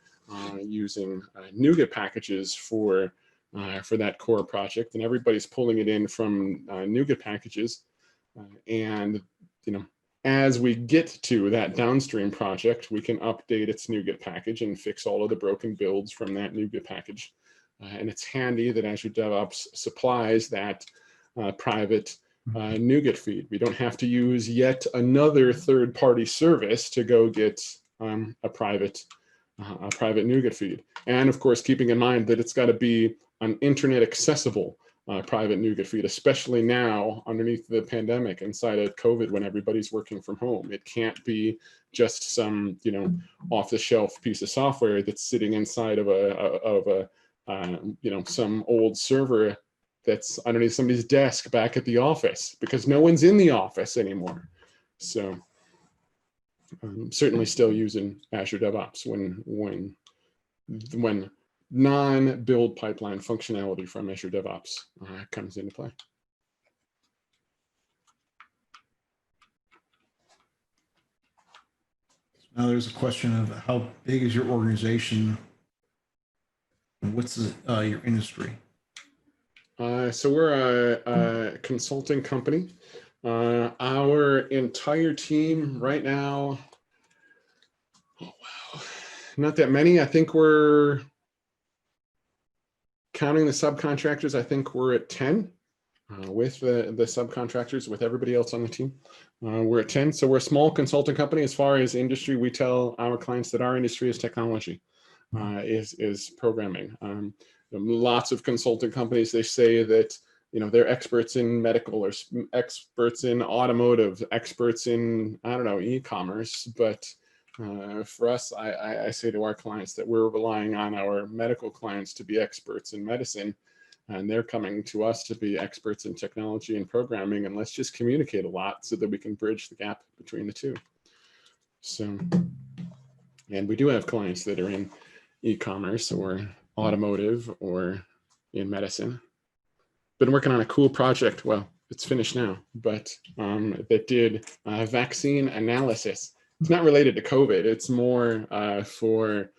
[SPEAKER 2] using NuGet packages for that core project, and everybody's pulling it in from NuGet packages. And as we get to that downstream project, we can update its NuGet package and fix all of the broken builds from that NuGet package. And it's handy that Azure DevOps supplies that private NuGet feed. We don't have to use yet another third-party service to go get a private NuGet feed. And of course, keeping in mind that it's got to be an internet accessible private NuGet feed, especially now underneath the pandemic, inside of COVID, when everybody's working from home. It can't be just some off-the-shelf piece of software that's sitting inside of some old server that's underneath somebody's desk back at the office, because no one's in the office anymore. So certainly still using Azure DevOps when non-build pipeline functionality from Azure DevOps comes into play.
[SPEAKER 1] Now there's a question of how big is your organization and what's your industry?
[SPEAKER 2] So we're a consulting company. Our entire team right now, oh wow, not that many. I think we're counting the subcontractors. I think we're at 10 with the subcontractors, with everybody else on the team. We're at 10. So we're a small consulting company. As far as industry, we tell our clients that our industry is technology, is programming. Lots of consulting companies, they say that they're experts in medical or experts in automotive, experts in, I don't know, e-commerce. But for us, I say to our clients that we're relying on our medical clients to be experts in medicine, and they're coming to us to be experts in technology and programming, and let's just communicate a lot so that we can bridge the gap between the two. So, and we do have clients that are in e-commerce or automotive or in medicine. Been working on a cool project. Well, it's finished now, but that did vaccine analysis. It's not related to COVID. It's more for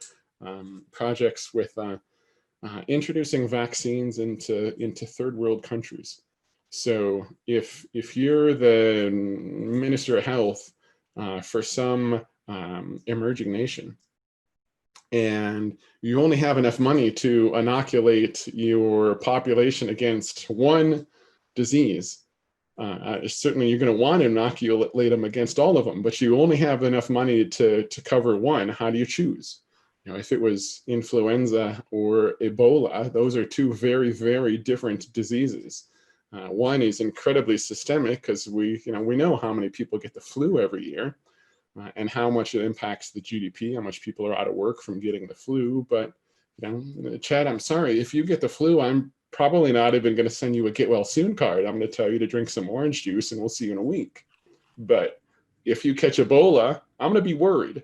[SPEAKER 2] projects with introducing vaccines into third world countries. So if you're the Minister of Health for some emerging nation, and you only have enough money to inoculate your population against one disease, certainly you're going to want to inoculate them against all of them, but you only have enough money to cover one. How do you choose? You know, if it was influenza or Ebola, those are two very, very different diseases. One is incredibly systemic because we know how many people get the flu every year and how much it impacts the GDP, how much people are out of work from getting the flu. But, Chad, I'm sorry, if you get the flu, I'm probably not even going to send you a get well soon card. I'm going to tell you to drink some orange juice and we'll see you in a week. But if you catch Ebola, I'm going to be worried.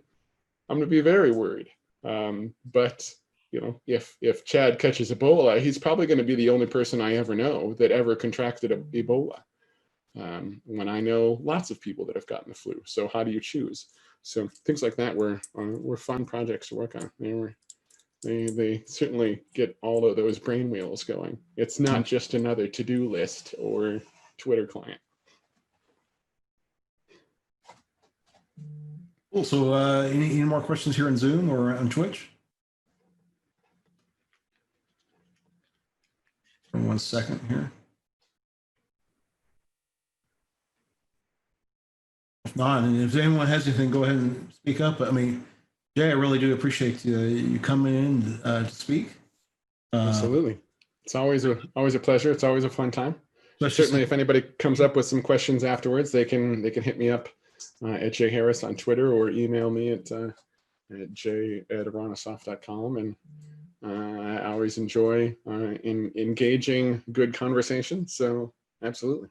[SPEAKER 2] I'm going to be very worried. But if Chad catches Ebola, he's probably going to be the only person I ever know that ever contracted Ebola. When I know lots of people that have gotten the flu. So how do you choose? So things like that were fun projects to work on. They certainly get all of those brain wheels going. It's not just another to-do list or Twitter client.
[SPEAKER 1] Cool. So any more questions here in Zoom or on Twitch? 1 second here. If not, and if anyone has anything, go ahead and speak up. I mean, Jay, I really do appreciate you coming in to speak.
[SPEAKER 2] Absolutely. It's always a pleasure. It's always a fun time. Certainly, if anybody comes up with some questions afterwards, they can hit me up at Jay Harris on Twitter or email me at j@aranasoft.com. And I always enjoy engaging good conversation. So absolutely.